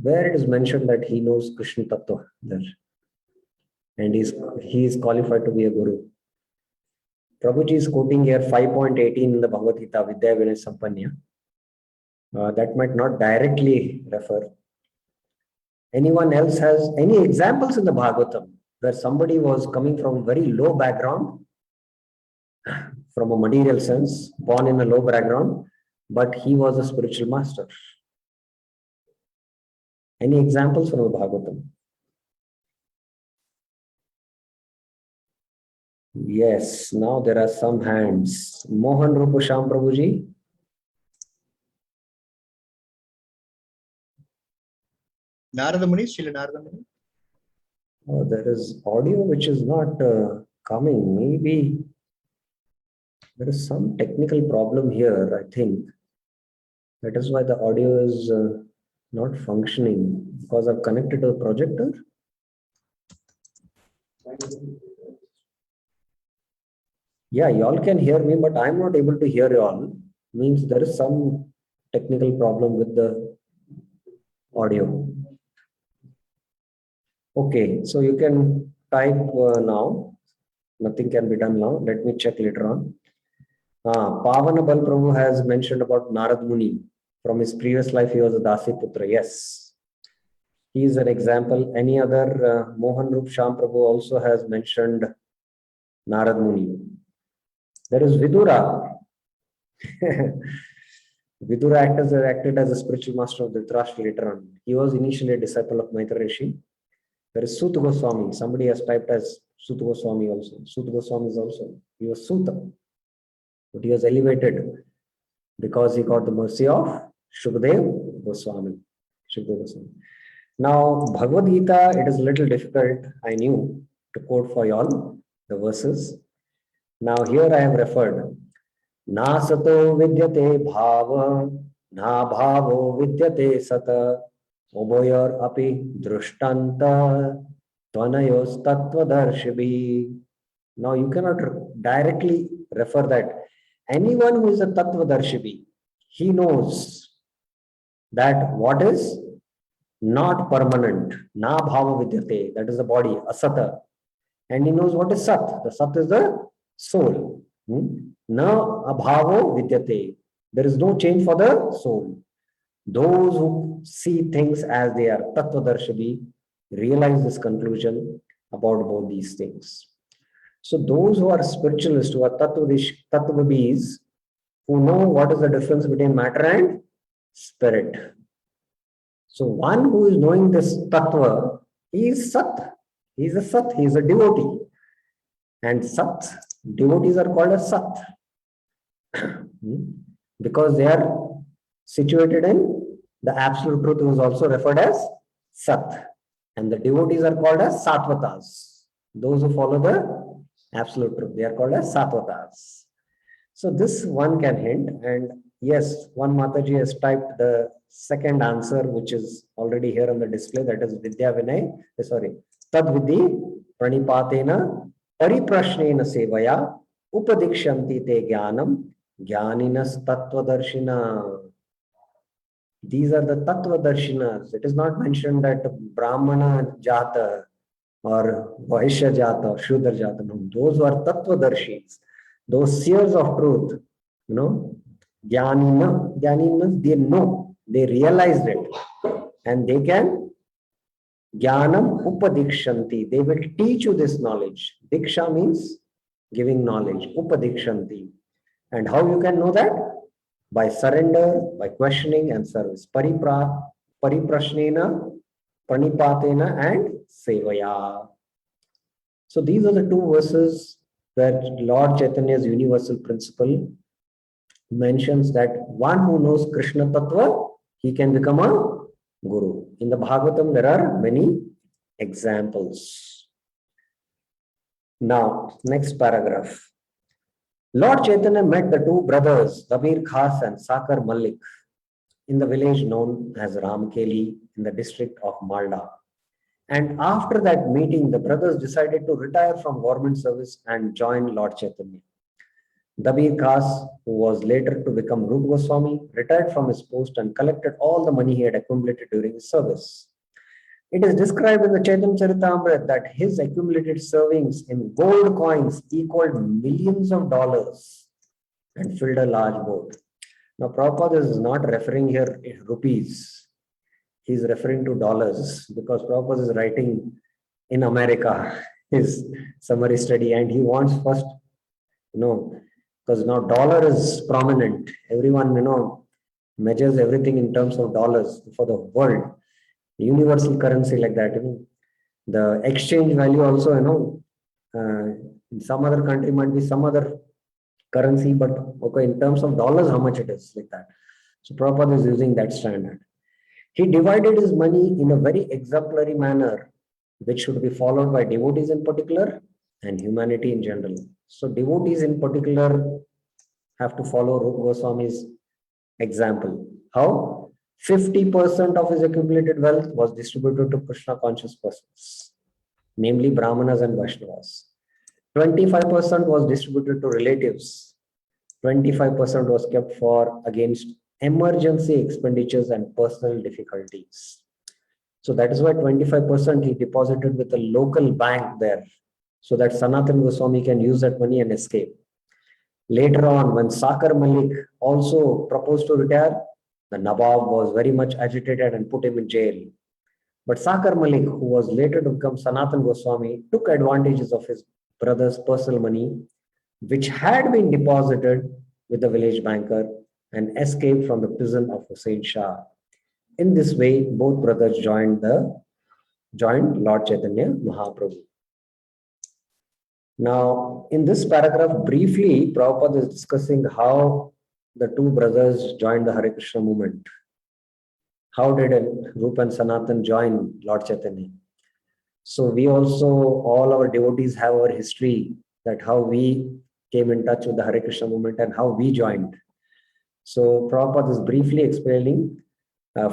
Where it is mentioned that he knows Krishna Tattva there, and he is qualified to be a guru. Prabhuji is quoting here 5.18 in the Bhagavad Gita, Vidya Vinay Sampanya. That might not directly refer. Anyone else has any examples in the Bhagavatam where somebody was coming from very low background, from a material sense, born in a low background, but he was a spiritual master? Any examples from the Bhagavatam? Yes, now there are some hands. Mohan Rupa Sham Prabhuji.
Narada Muni, Srila Narada Muni.
Oh, there is audio which is not coming. Maybe there is some technical problem here, I think. That is why the audio is not functioning, because I've connected to the projector. Yeah, y'all can hear me, but I'm not able to hear y'all. Means there is some technical problem with the audio. Okay, so you can type now. Nothing can be done now. Let me check later on. Pavana Bal Prabhu has mentioned about Narad Muni. From his previous life, he was a Dasi Putra. Yes. He is an example. Any other? Mohan Rup Sham Prabhu also has mentioned Narad Muni. There is Vidura. Vidura acted as a spiritual master of Dhritarashtra later on. He was initially a disciple of Maitreya Rishi. There is Suta Goswami. Somebody has typed as Suta Goswami also. Suta Goswami is also. He was Suta, but he was elevated because he got the mercy of Shukdev Goswami. Now, Bhagavad Gita, it is a little difficult, I knew, to quote for you all the verses. Now, here I have referred. Na sato vidyate bhava, na bhavo vidyate sata, uboyor api drushtanta, tvanayos tattvadarshibhi. Now, you cannot directly refer that. Anyone who is a tattvadarshibhi, he knows that what is not permanent, na bhava vidyate, that is the body, asata, and he knows what is sat. The sat is the soul. Na abhavo vidyate, there is no change for the soul. Those who see things as they are, tattvadarshibhi, realize this conclusion about both these things. So those who are spiritualists, who are tattvabis, who know what is the difference between matter and spirit. So one who is knowing this tattva, he is sat. He is a sat. He is a devotee. And sat, devotees are called as sat. Because they are situated in the absolute truth, who is also referred as sat. And the devotees are called as sattvatas. Those who follow the absolute truth, they are called as sattvatas. So this one can hint. And yes, one Mataji has typed the second answer, which is already here on the display, that is Vidya Vinay, Tad Vidhi Pranipatena Pariprashnena Sevaya Upadikshanti Te Jnanam Jnaninas Tattvadarshina. These are the Tattvadarshinas. It is not mentioned that Brahmana Jata, or Vaishya Jata, Shudra Jata, no, those who are Tattvadarshis, those seers of truth, you know, Jnanina, Jnanina, they know, they realized it, and they can Jnanam Upadikshanti, they will teach you this knowledge. Diksha means giving knowledge, Upadikshanti. And how you can know that? By surrender, by questioning and service. Pariprashnena, Pranipatena, and Sevaya. So these are the two verses where Lord Chaitanya's universal principle mentions that one who knows Krishna Tattva, he can become a Guru. In the Bhagavatam, there are many examples. Now, next paragraph. Lord Chaitanya met the two brothers, Dabir Khas and Sakar Malik, in the village known as Ramkeli in the district of Malda. And after that meeting, the brothers decided to retire from government service and join Lord Chaitanya. Dabir Khas, who was later to become Rupa Goswami, retired from his post and collected all the money he had accumulated during his service. It is described in the Chaitanya Charitamrita that his accumulated savings in gold coins equaled millions of dollars and filled a large boat. Now, Prabhupada is not referring here in rupees. He is referring to dollars because Prabhupada is writing in America, his summary study, and he wants first, because now dollar is prominent. Everyone, measures everything in terms of dollars for the world. Universal currency like that, the exchange value also, in some other country might be some other currency, but okay, in terms of dollars, how much it is like that. So Prabhupada is using that standard. He divided his money in a very exemplary manner, which should be followed by devotees in particular and humanity in general. So devotees in particular have to follow Rupa Goswami's example. How? 50% of his accumulated wealth was distributed to Krishna conscious persons, namely Brahmanas and Vaishnavas. 25% was distributed to relatives. 25% was kept for against emergency expenditures and personal difficulties. So that is why 25% he deposited with a local bank there, so that Sanatana Goswami can use that money and escape. Later on, when Sakar Malik also proposed to retire, the Nawab was very much agitated and put him in jail. But Sakar Malik, who was later to become Sanatana Goswami, took advantages of his brother's personal money, which had been deposited with the village banker, and escaped from the prison of Hussain Shah. In this way, both brothers joined Lord Chaitanya Mahaprabhu. Now, in this paragraph, briefly, Prabhupada is discussing how the two brothers joined the Hare Krishna movement. How did Rupa and Sanatan join Lord Chaitanya? So we also, all our devotees have our history, that how we came in touch with the Hare Krishna movement and how we joined. So Prabhupada is briefly explaining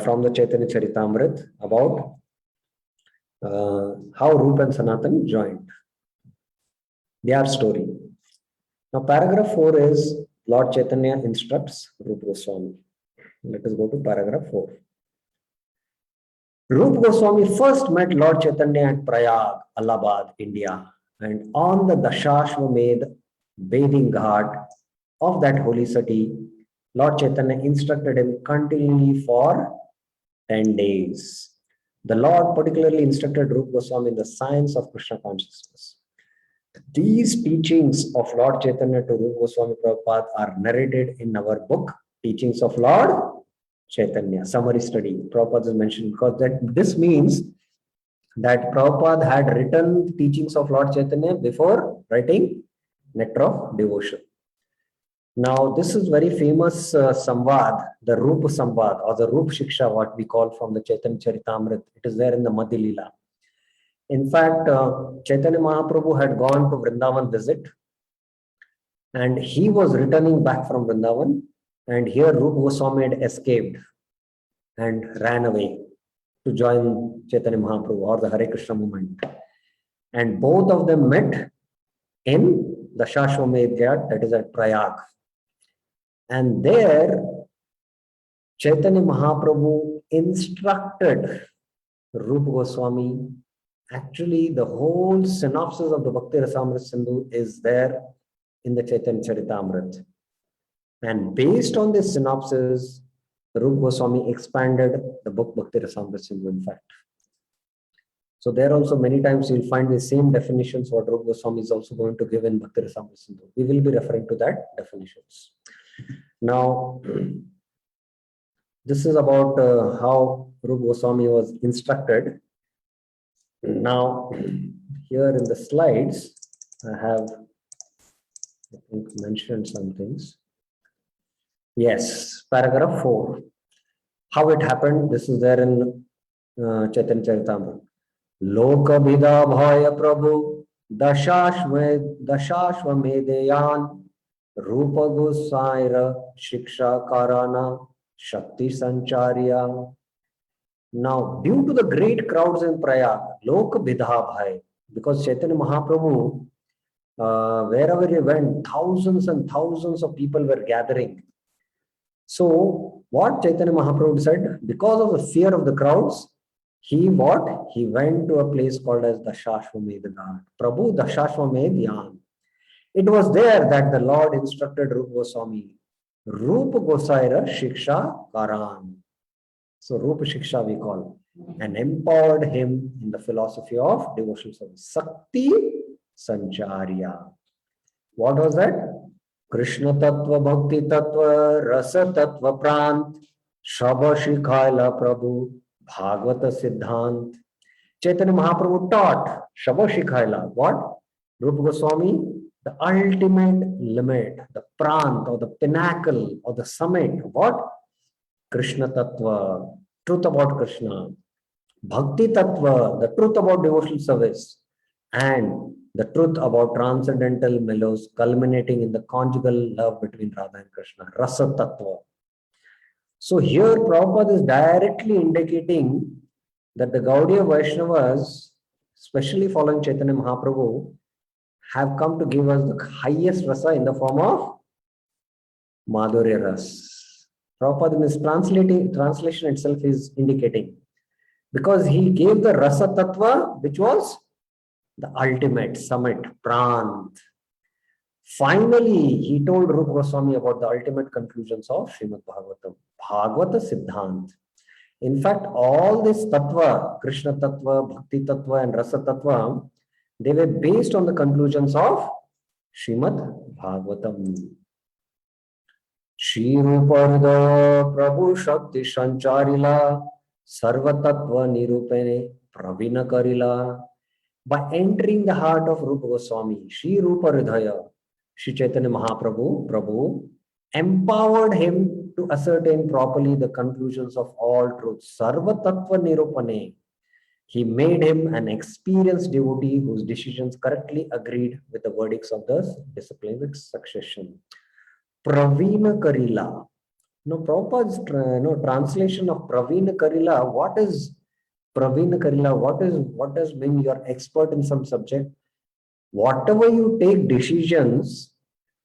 from the Chaitanya Charitamrita about how Rupa and Sanatan joined. Their story. Now paragraph 4 is Lord Chaitanya instructs Rupa Goswami. Let us go to paragraph 4. Rupa Goswami first met Lord Chaitanya at Prayag, Allahabad, India, and on the Dashashwamedh bathing ghat of that holy city, Lord Chaitanya instructed him continually for 10 days. The Lord particularly instructed Rupa Goswami in the science of Krishna consciousness. These teachings of Lord Chaitanya to Rupa Goswami Prabhupada are narrated in our book, Teachings of Lord Chaitanya, summary study. Prabhupada is mentioned because this means that Prabhupada had written teachings of Lord Chaitanya before writing Nectar of Devotion. Now, this is very famous Samvad, the Rupa Samvad or the Rupa Shiksha, what we call from the Chaitanya Charitamrita. It is there in the Madhya Leela. In fact, Chaitanya Mahaprabhu had gone to Vrindavan visit, and he was returning back from Vrindavan, and here Rupa Goswami had escaped and ran away to join Chaitanya Mahaprabhu or the Hare Krishna movement. And both of them met in the Dashashwamedh Ghat, that is at Prayag. And there, Chaitanya Mahaprabhu instructed Rupa Goswami Actually, the whole synopsis of the Bhakti Rasamrita Sindhu is there in the Chaitanya Charitamrita. And based on this synopsis, Rupa Goswami expanded the book Bhakti Rasamrita Sindhu, in fact. So there also many times you'll find the same definitions what Rupa Goswami is also going to give in Bhakti Rasamrita Sindhu. We will be referring to that definitions. Now, this is about how Rupa Goswami was instructed. Now, here in the slides, I have, I think, mentioned some things. Yes, paragraph 4. How it happened, this is there in Chaitanya Charitamrita. Loka bhida bhaya prabhu dashashvamedeyan Rupa Gosaira Shiksha Karana Shakti Sancharya. Now, due to the great crowds in Prayag, Loka bhida bhaya, because Chaitanya Mahaprabhu, wherever he went, thousands and thousands of people were gathering. So, what Chaitanya Mahaprabhu said, because of the fear of the crowds, he went to a place called as Dashashvamed Ghat. Prabhu Dashashvamed Yan. It was there that the Lord instructed Rupa Goswami, Rupa Gosaira Shiksha Karan. So Rupa Shiksha we call, and empowered him in the philosophy of devotional service. Sakti Sancharya. What was that? Krishna Tattva, Bhakti Tattva, Rasa Tattva Prant, Shabha Shikhaila Prabhu, Bhagavata Siddhant. Chaitanya Mahaprabhu taught Shabha Shikhaila. What? Rupa Goswami, the ultimate limit, the prant or the pinnacle or the summit. What? Krishna Tattva, truth about Krishna. Bhakti Tattva, the truth about devotional service. And the truth about transcendental mellows culminating in the conjugal love between Radha and Krishna. Rasa Tattva. So here Prabhupada is directly indicating that the Gaudiya Vaishnavas, especially following Chaitanya Mahaprabhu, have come to give us the highest rasa in the form of Madhurya Ras. Prabhupada in his translation itself is indicating, because he gave the Rasa Tattva, which was the ultimate summit, Prant. Finally, he told Rupa Goswami about the ultimate conclusions of Srimad Bhagavatam, Bhagavata Siddhant. In fact, all this Tattva, Krishna Tattva, Bhakti Tattva and Rasa Tattva, they were based on the conclusions of Srimad Bhagavatam. Shri Rupa Prabhu Shakti Sancharila Sarva Tattva Nirupene Pravina Karila. By entering the heart of Rupa Goswami, Shri Rupa Hridaya, Shri Chaitanya Mahaprabhu, Prabhu, empowered him to ascertain properly the conclusions of all truths. Sarva Tattva Nirupane. He made him an experienced devotee whose decisions correctly agreed with the verdicts of the disciplinic succession. Pravina Karila. Now, Prabhupada's translation of Pravina Karila, what is Pravina Karila? What does mean you're expert in some subject? Whatever you take decisions,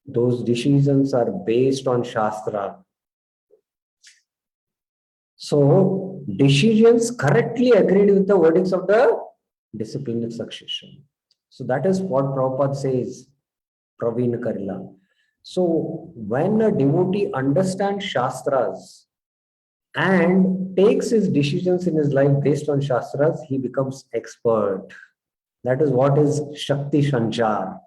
those decisions are based on Shastra. So, decisions correctly agreed with the verdicts of the disciplinic succession. So, that is what Prabhupada says, Pravina Karila. So, when a devotee understands Shastras and takes his decisions in his life based on Shastras, he becomes expert. That is what is Shakti Sanchar.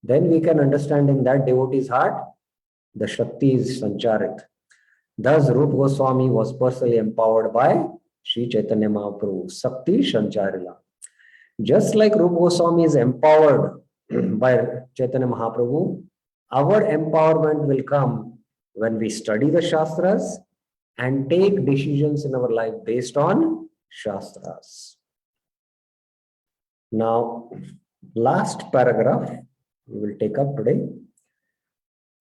Then we can understand in that devotee's heart, the Shakti is Sancharit. Thus, Rupa Goswami was personally empowered by Sri Chaitanya Mahaprabhu, Shakti Sancharila. Just like Rupa Goswami is empowered by Chaitanya Mahaprabhu, our empowerment will come when we study the Shastras and take decisions in our life based on Shastras. Now, last paragraph we will take up today.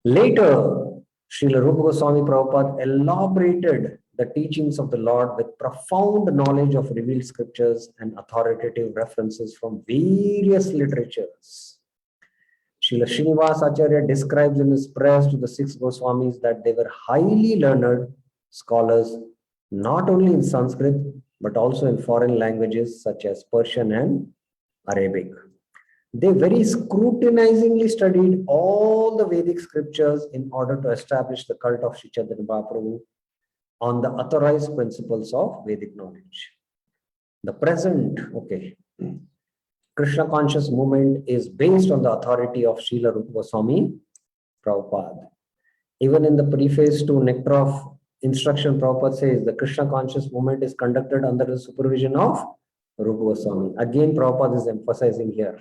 Later, Srila Rupa Goswami Prabhupada elaborated the teachings of the Lord with profound knowledge of revealed scriptures and authoritative references from various literatures. Srila Srinivas Acharya describes in his prayers to the 6 Goswamis that they were highly learned scholars, not only in Sanskrit, but also in foreign languages such as Persian and Arabic. They very scrutinizingly studied all the Vedic scriptures in order to establish the cult of Sri Chaitanya Mahaprabhu on the authorized principles of Vedic knowledge. The present, Krishna conscious movement is based on the authority of Srila Rupa Goswami Prabhupada. Even in the preface to Nectar of Instruction, Prabhupada says the Krishna conscious movement is conducted under the supervision of Rupa Goswami. Again, Prabhupada is emphasizing here.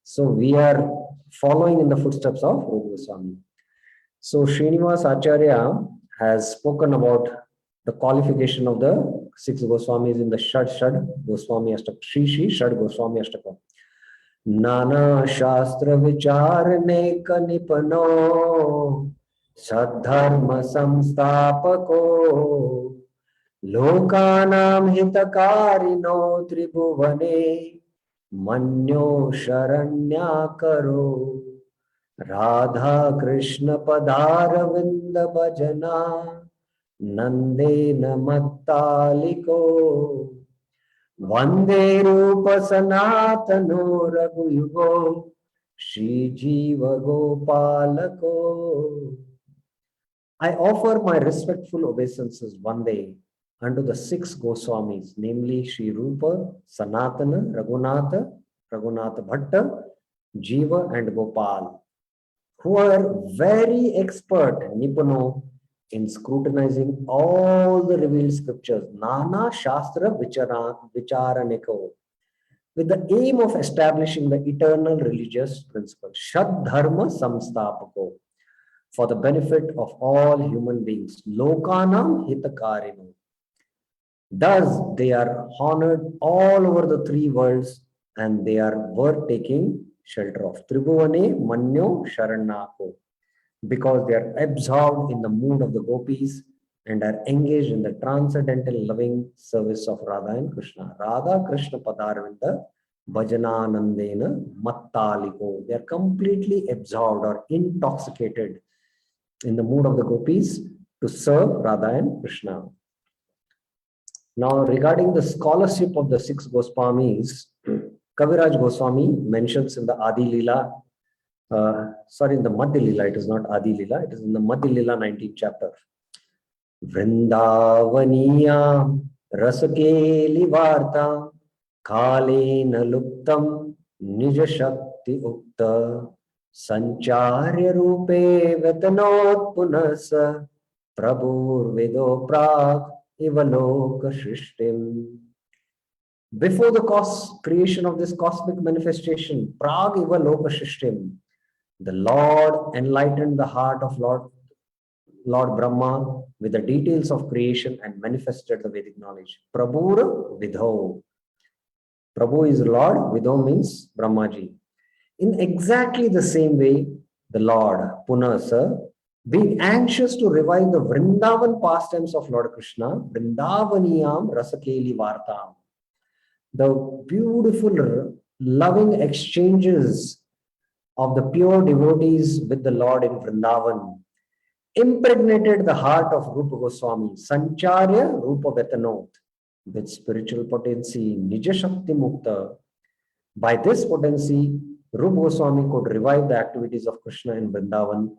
So we are following in the footsteps of Rupa Goswami. So Srinivas Acharya has spoken about the qualification of the 6 Goswamis in the Shad Goswami Ashtaka, Shri Shad Goswami Ashtaka. Nana Shastra Vicharane Kanipano Sadharma Samstapako Lokanam Hitakarino Tribhuvane Manyo Sharanya Karo Radha Krishna Padara Vinda Bhajana Nande Namattaliko Vande Rupa Sanatano Raghuyugo Shri Jiva Gopalako. I offer my respectful obeisances one day unto the 6 Goswamis, namely Shri Rupa, Sanatana, Raghunatha Bhatta, Jiva and Gopal, who are very expert, Nipano, in scrutinizing all the revealed scriptures, Nana Shastra Vicharaniko, with the aim of establishing the eternal religious principle, Shad Dharma Samstapako, for the benefit of all human beings, Lokanam Hitakarino. Thus, they are honored all over the 3 worlds and they are worth taking shelter of. Tribhuvane Manyo Sharanako, because they are absorbed in the mood of the gopis and are engaged in the transcendental loving service of Radha and Krishna. Radha Krishna Padarvinda Bhajananandena Mattaliko. They are completely absorbed or intoxicated in the mood of the gopis to serve Radha and Krishna. Now, regarding the scholarship of the 6 Goswamis, Kaviraj Goswami mentions in the Adi Lila, in the Madhya Lila, it is not Adi Lila, it is in the Madhya Lila 19th chapter. Vrindavaniya Rasakeli Varta Kalena Luptam Nija Shakti Ukta Sancharya Rupe Vetanot Punasa Prabhur Vedo Prag Ivaloka Shrishtim. Before the creation of this cosmic manifestation, Prag Ivaloka Shrishtim, the Lord enlightened the heart of Lord Brahma with the details of creation and manifested the Vedic knowledge. Prabhur Vidho. Prabhu is Lord, Vidho means Brahmaji. In exactly the same way, the Lord, Punasa, being anxious to revive the Vrindavan pastimes of Lord Krishna, Vrindavaniyam Rasakeli Vartam, the beautiful, loving exchanges of the pure devotees with the Lord in Vrindavan, impregnated the heart of Rupa Goswami, Sancharya Rupa Vetanot, with spiritual potency, Nija Shakti Mukta. By this potency, Rupa Goswami could revive the activities of Krishna in Vrindavan,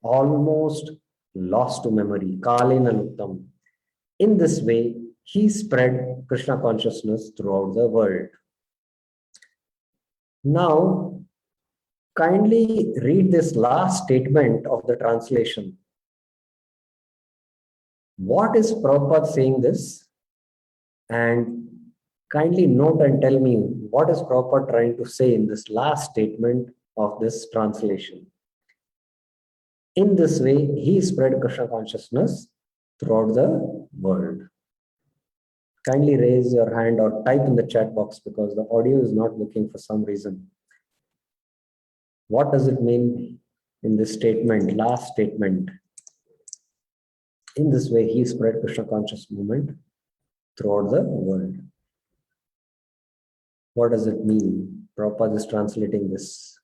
almost lost to memory, Kalena Luktam. In this way, he spread Krishna consciousness throughout the world. Now, kindly read this last statement of the translation. What is Prabhupada saying this? And kindly note and tell me what is Prabhupada trying to say in this last statement of this translation. In this way, he spread Krishna consciousness throughout the world. Kindly raise your hand or type in the chat box because the audio is not working for some reason. What does it mean in this statement, last statement? In this way, he spread Krishna conscious movement throughout the world. What does it mean? Prabhupada is translating this.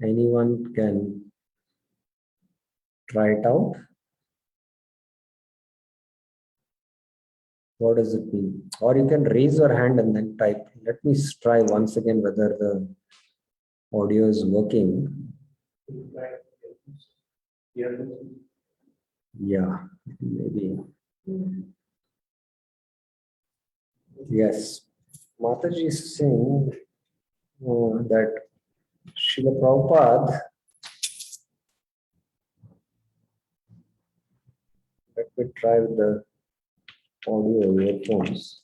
Anyone can try it out. What does it mean? Or you can raise your hand and then type. Let me try once again whether the audio is working. Yeah, maybe. Yes. Mataji is saying that Srila Prabhupada, let me try with the audio earphones.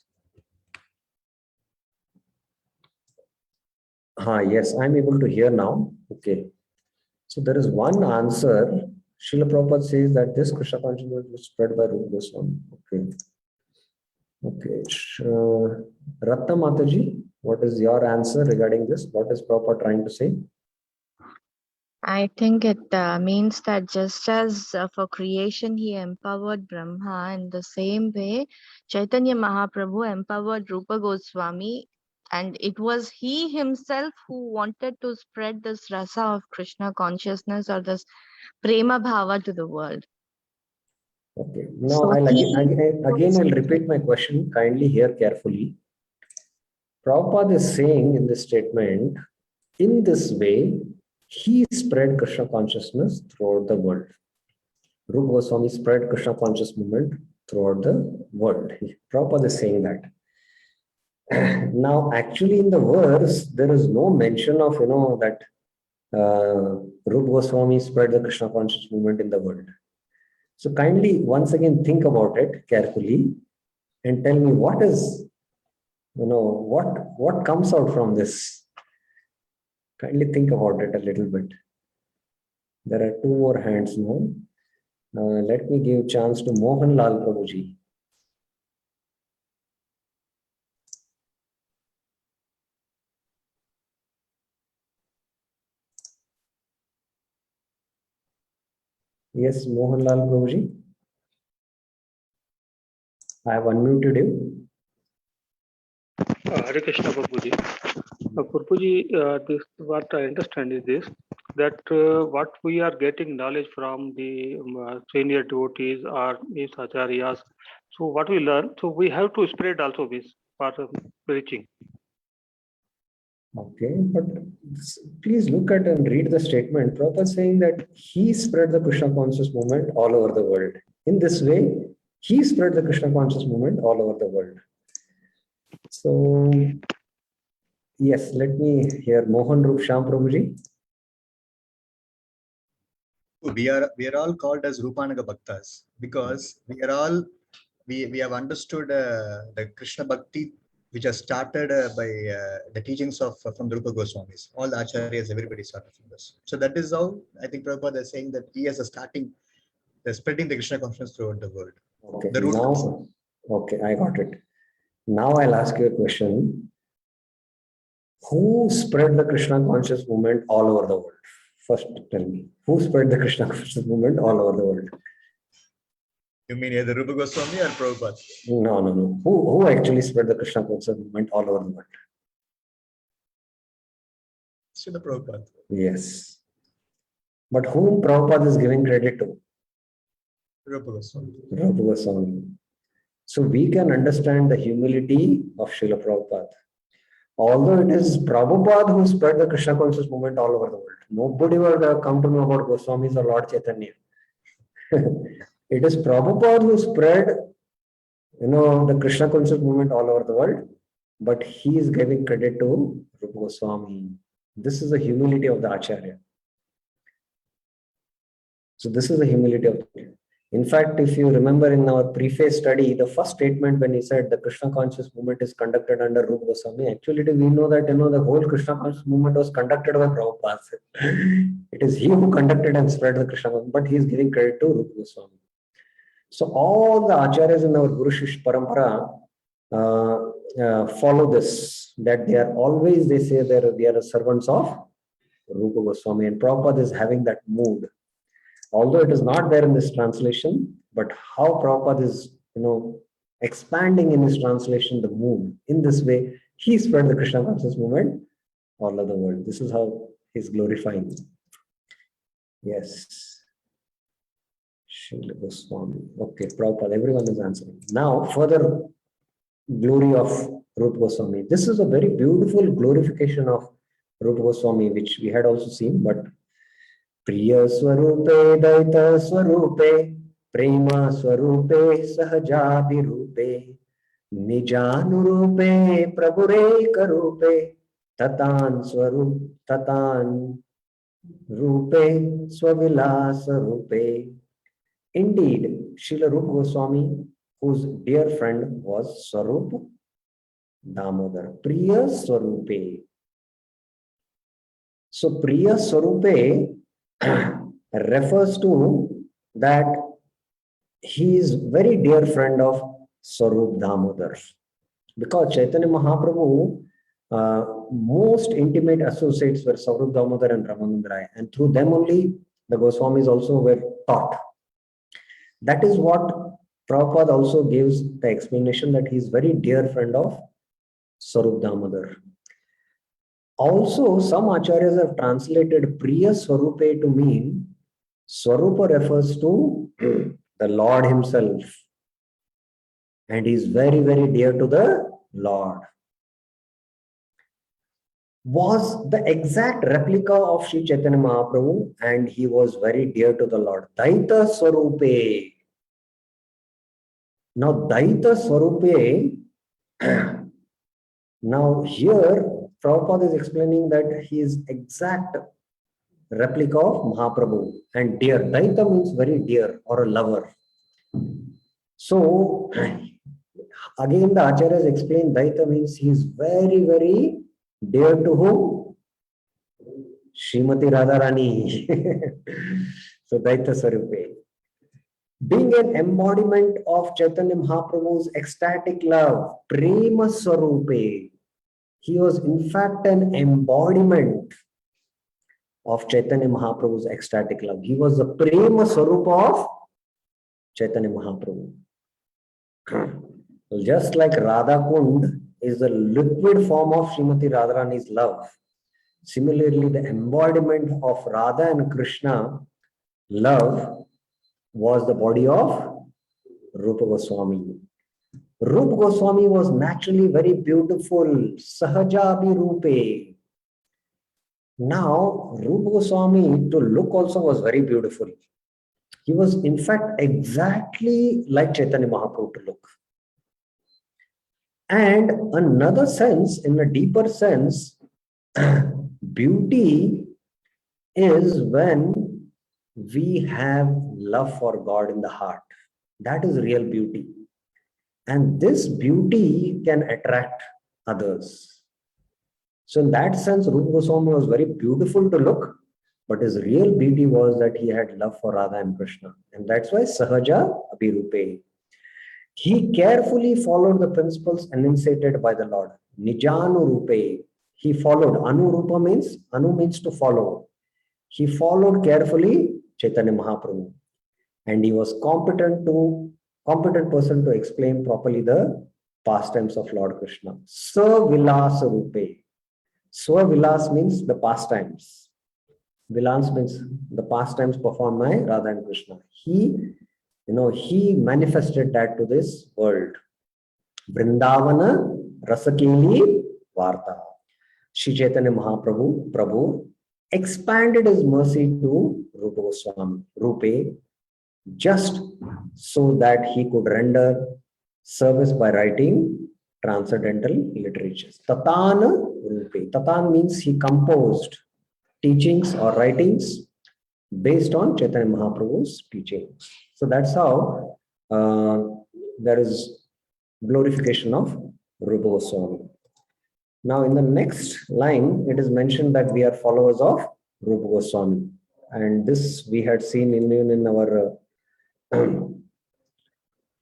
Yes, I'm able to hear now. Okay. So there is one answer. Srila Prabhupada says that this Krishna consciousness was spread by Rupa Goswami. Okay. Okay. Ratna Mataji, what is your answer regarding this? What is Prabhupada trying to say?
I think it means that just as for creation he empowered Brahma, in the same way Chaitanya Mahaprabhu empowered Rupa Goswami, and it was he himself who wanted to spread this rasa of Krishna consciousness or this prema bhava to the world.
Okay. Now
So
I'll
he-
again I'll repeat my question. Kindly hear carefully. Prabhupada is saying in this statement, in this way, he spread Krishna consciousness throughout the world. Rupa Goswami spread Krishna conscious movement throughout the world. Prabhupada is saying that. Now, actually, in the verse, there is no mention of, that Rupa Goswami spread the Krishna conscious movement in the world. So kindly, once again, think about it carefully and tell me what is, what comes out from this. Kindly think about it a little bit. There are two more hands now. Let me give chance to Mohan Lal Prabhuji. Yes, Mohan Lal Prabhuji. I have unmuted you.
Hare Krishna Prabhuji. Prabhuji, this what I understand is this, that what we are getting knowledge from the senior devotees or these acharyas, so what we learn, so we have to spread also this for preaching.
Okay, but please look at and read the statement. Prabhupada saying that he spread the Krishna conscious movement all over the world. In this way, he spread the Krishna conscious movement all over the world. So, yes, let me hear Mohan Rup Sham Prabhuji.
We are all called as Rupanaga Bhaktas because we have understood the Krishna Bhakti which has started by the teachings of from Rupa Goswamis. All the acharyas, everybody started from this. So that is how I think Prabhupada is saying that he has a starting, spreading the Krishna consciousness throughout the world.
Okay,
The root
now, okay, I got it. Now I'll ask you a question. Who spread the Krishna conscious movement all over the world? First, tell me, who spread the Krishna conscious movement all over the world?
You mean either Rupa Goswami or Prabhupada?
No. Who actually spread the Krishna conscious movement all over the world?
Srila Prabhupada.
Yes. But whom Prabhupada is giving credit to?
Rupa Goswami.
Rupa Goswami. So we can understand the humility of Srila Prabhupada. Although it is Prabhupada who spread the Krishna conscious movement all over the world. Nobody will come to know about Goswamis or Lord Chaitanya. It is Prabhupada who spread, the Krishna conscious movement all over the world, but he is giving credit to Rupa Goswami. This is the humility of the Acharya. So this is the humility of the. In fact, if you remember in our preface study, the first statement when he said the Krishna conscious movement is conducted under Rupa Goswami, actually we know that the whole Krishna conscious movement was conducted by Prabhupada. It is he who conducted and spread the Krishna conscious, but he is giving credit to Rupa Goswami. So all the acharyas in our Guru Shishya Parampara follow this, that they are always, they say that they are servants of Rupa Goswami, and Prabhupada is having that mood. Although it is not there in this translation, but how Prabhupada is, expanding in his translation the mood. In this way, he spread the Krishna conscious movement all over the world. This is how he's glorifying. Yes. Srila Goswami. Okay, Prabhupada, everyone is answering. Now, further glory of Rupa Goswami. This is a very beautiful glorification of Rupa Goswami, which we had also seen, but Priya Swarupe Daita Swarupe Prema Swarupe Sahajadi Rupe Nijanurupe Prabhure Karupe Tatan Swarup Tatan Rupe Swavilasa Rupe. Indeed, Srila Rupa Goswami, whose dear friend was Swarup Damodar, Priya Swarupe. So Priya Swarupe refers to that he is very dear friend of Swarup Damodar, because Chaitanya Mahaprabhu most intimate associates were Swarup Damodar and Ramananda Rai, and through them only the Goswamis also were taught. That is what Prabhupada also gives the explanation, that he is very dear friend of Swarup Damodar. Also, some acharyas have translated Priya Swarupe to mean Swarupa refers to the Lord himself, and he is very, very dear to the Lord. Was the exact replica of Sri Chaitanya Mahaprabhu, and he was very dear to the Lord. Daita Swarupe. Now, Daita Swarupe, now here Prabhupada is explaining that he is exact replica of Mahaprabhu, and dear. Daita means very dear or a lover. So again the acharyas explain Daita means he is very, very dear to whom? Srimati Radharani. So Daita Swarupe. Being an embodiment of Chaitanya Mahaprabhu's ecstatic love, Prema Swarupe, he was in fact an embodiment of Chaitanya Mahaprabhu's ecstatic love. He was the Prema Swarupa of Chaitanya Mahaprabhu. Just like Radha Kund is the liquid form of Srimati Radharani's love, similarly the embodiment of Radha and Krishna love was the body of Rupa Goswami. Rupa Goswami was naturally very beautiful, Sahaja Abhirupe. Now, Rupa Goswami to look also was very beautiful. He was in fact exactly like Chaitanya Mahaprabhu to look. And another sense, in a deeper sense, beauty is when we have love for God in the heart. That is real beauty. And this beauty can attract others. So in that sense, Rupa Goswami was very beautiful to look, but his real beauty was that he had love for Radha and Krishna. And that's why Sahaja Abhirupe. He carefully followed the principles enunciated by the Lord. Nijanurupe. He followed. Anurupa means, Anu means to follow. He followed carefully Chaitanya Mahaprabhu. And he was competent person to explain properly the pastimes of Lord Krishna. Savilasa Rupe. Swavilas means the pastimes. Vilas means the pastimes performed by Radha and Krishna. He manifested that to this world. Vrindavana Rasakeli Varta. Shri Chaitanya Mahaprabhu, Prabhu, expanded his mercy to Rupa Goswami, Rupe, just so that he could render service by writing transcendental literatures. Tatana Rupe. Tatan means he composed teachings or writings based on Chaitanya Mahaprabhu's teachings. So that's how there is glorification of Rupa Goswami. Now in the next line, it is mentioned that we are followers of Rupa Goswami. And this we had seen in our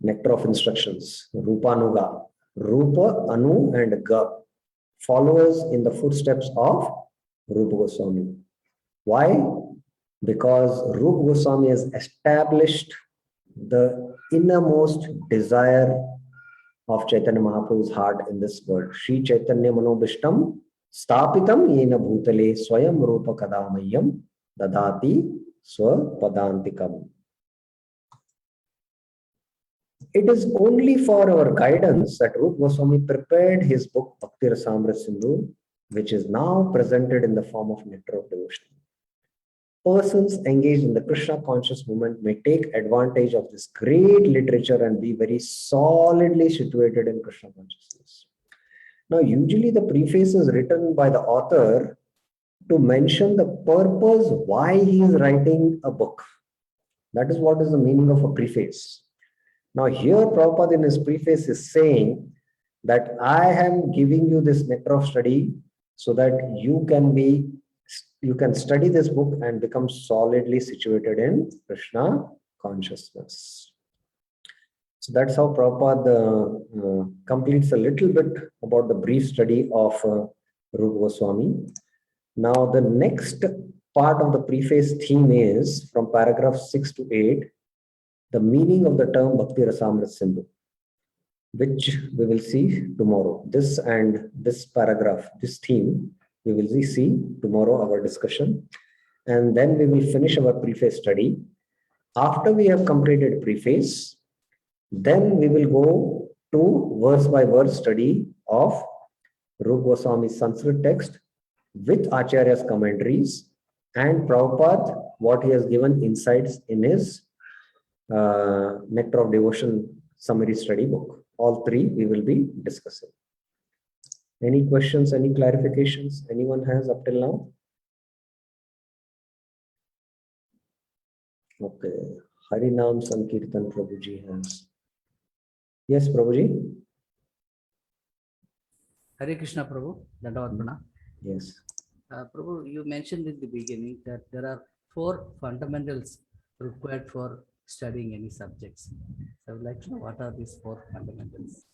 nectar of instructions, Rupanuga. Rupa, Anu and Ga, followers in the footsteps of Rupa Goswami. Why? Because Rupa Goswami has established the innermost desire of Chaitanya Mahaprabhu's heart in this world. Shri Chaitanya Manobishtam Stapitam Yena Bhutale Swayam Rupa Kadamayam Dadati Swapadantikam. it is only for our guidance that Rupa Goswami prepared his book Bhakti Rasamrita Sindhu, which is now presented in the form of Nectar of Devotion. Persons engaged in the Krishna conscious movement may take advantage of this great literature and be very solidly situated in Krishna consciousness. Now, usually the preface is written by the author to mention the purpose why he is writing a book. That is what is the meaning of a preface. Now, here Prabhupada in his preface is saying that I am giving you this nectar of study so that you can study this book and become solidly situated in Krishna consciousness. So that's how Prabhupada completes a little bit about the brief study of Rupa Goswami. Now, the next part of the preface theme is from paragraph 6 to 8, the meaning of the term Bhakti Rasamrita Sindhu, which we will see tomorrow. This and this paragraph, this theme, we will see tomorrow our discussion. And then we will finish our preface study. After we have completed preface, then we will go to verse by verse study of Rupa Goswami's Sanskrit text with Acharya's commentaries and Prabhupada, what he has given insights in his Nectar of Devotion summary study book. All three we will be discussing. Any questions, any clarifications anyone has up till now? Okay. Harinam Sankirtan Prabhuji has. Yes, Prabhuji?
Hare Krishna Prabhu, Dandavat Pranam.
Yes.
Prabhu, you mentioned in the beginning that there are 4 fundamentals required for studying any subjects. So I would like to know what are these 4 fundamentals?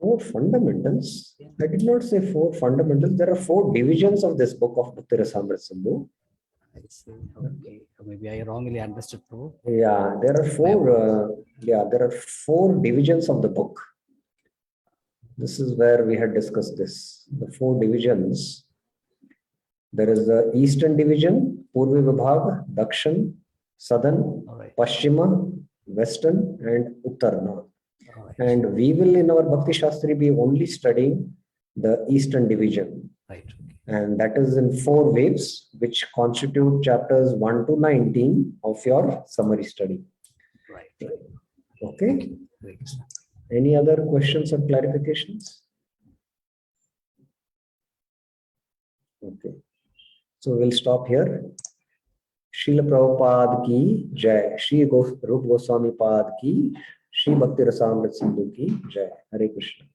4 fundamentals?
Yeah.
I did not say 4 fundamentals. There are 4 divisions of this book of Bhakti Rasamrita Sindhu.
I see. Okay. Maybe I wrongly understood, Prabhu.
Yeah, there are 4 divisions of the book. This is where we had discussed this. The 4 divisions. There is the Eastern Division, Purvi Vibhag, Dakshan, Southern,
All right.
Paschima, Western, and Uttarna.
All right.
And we will in our Bhakti Shastri be only studying the Eastern Division.
Right.
And that is in 4 waves, which constitute chapters 1 to 19 of your summary study.
Right.
Okay.
Hare Krishna.
Any other questions or clarifications? Okay. So we'll stop here. Srila Prabhupada ki jai. Shri Rupa Goswami Pad ki. Shri Bhakti Rasamrita Sindhu ki jai. Hare Krishna.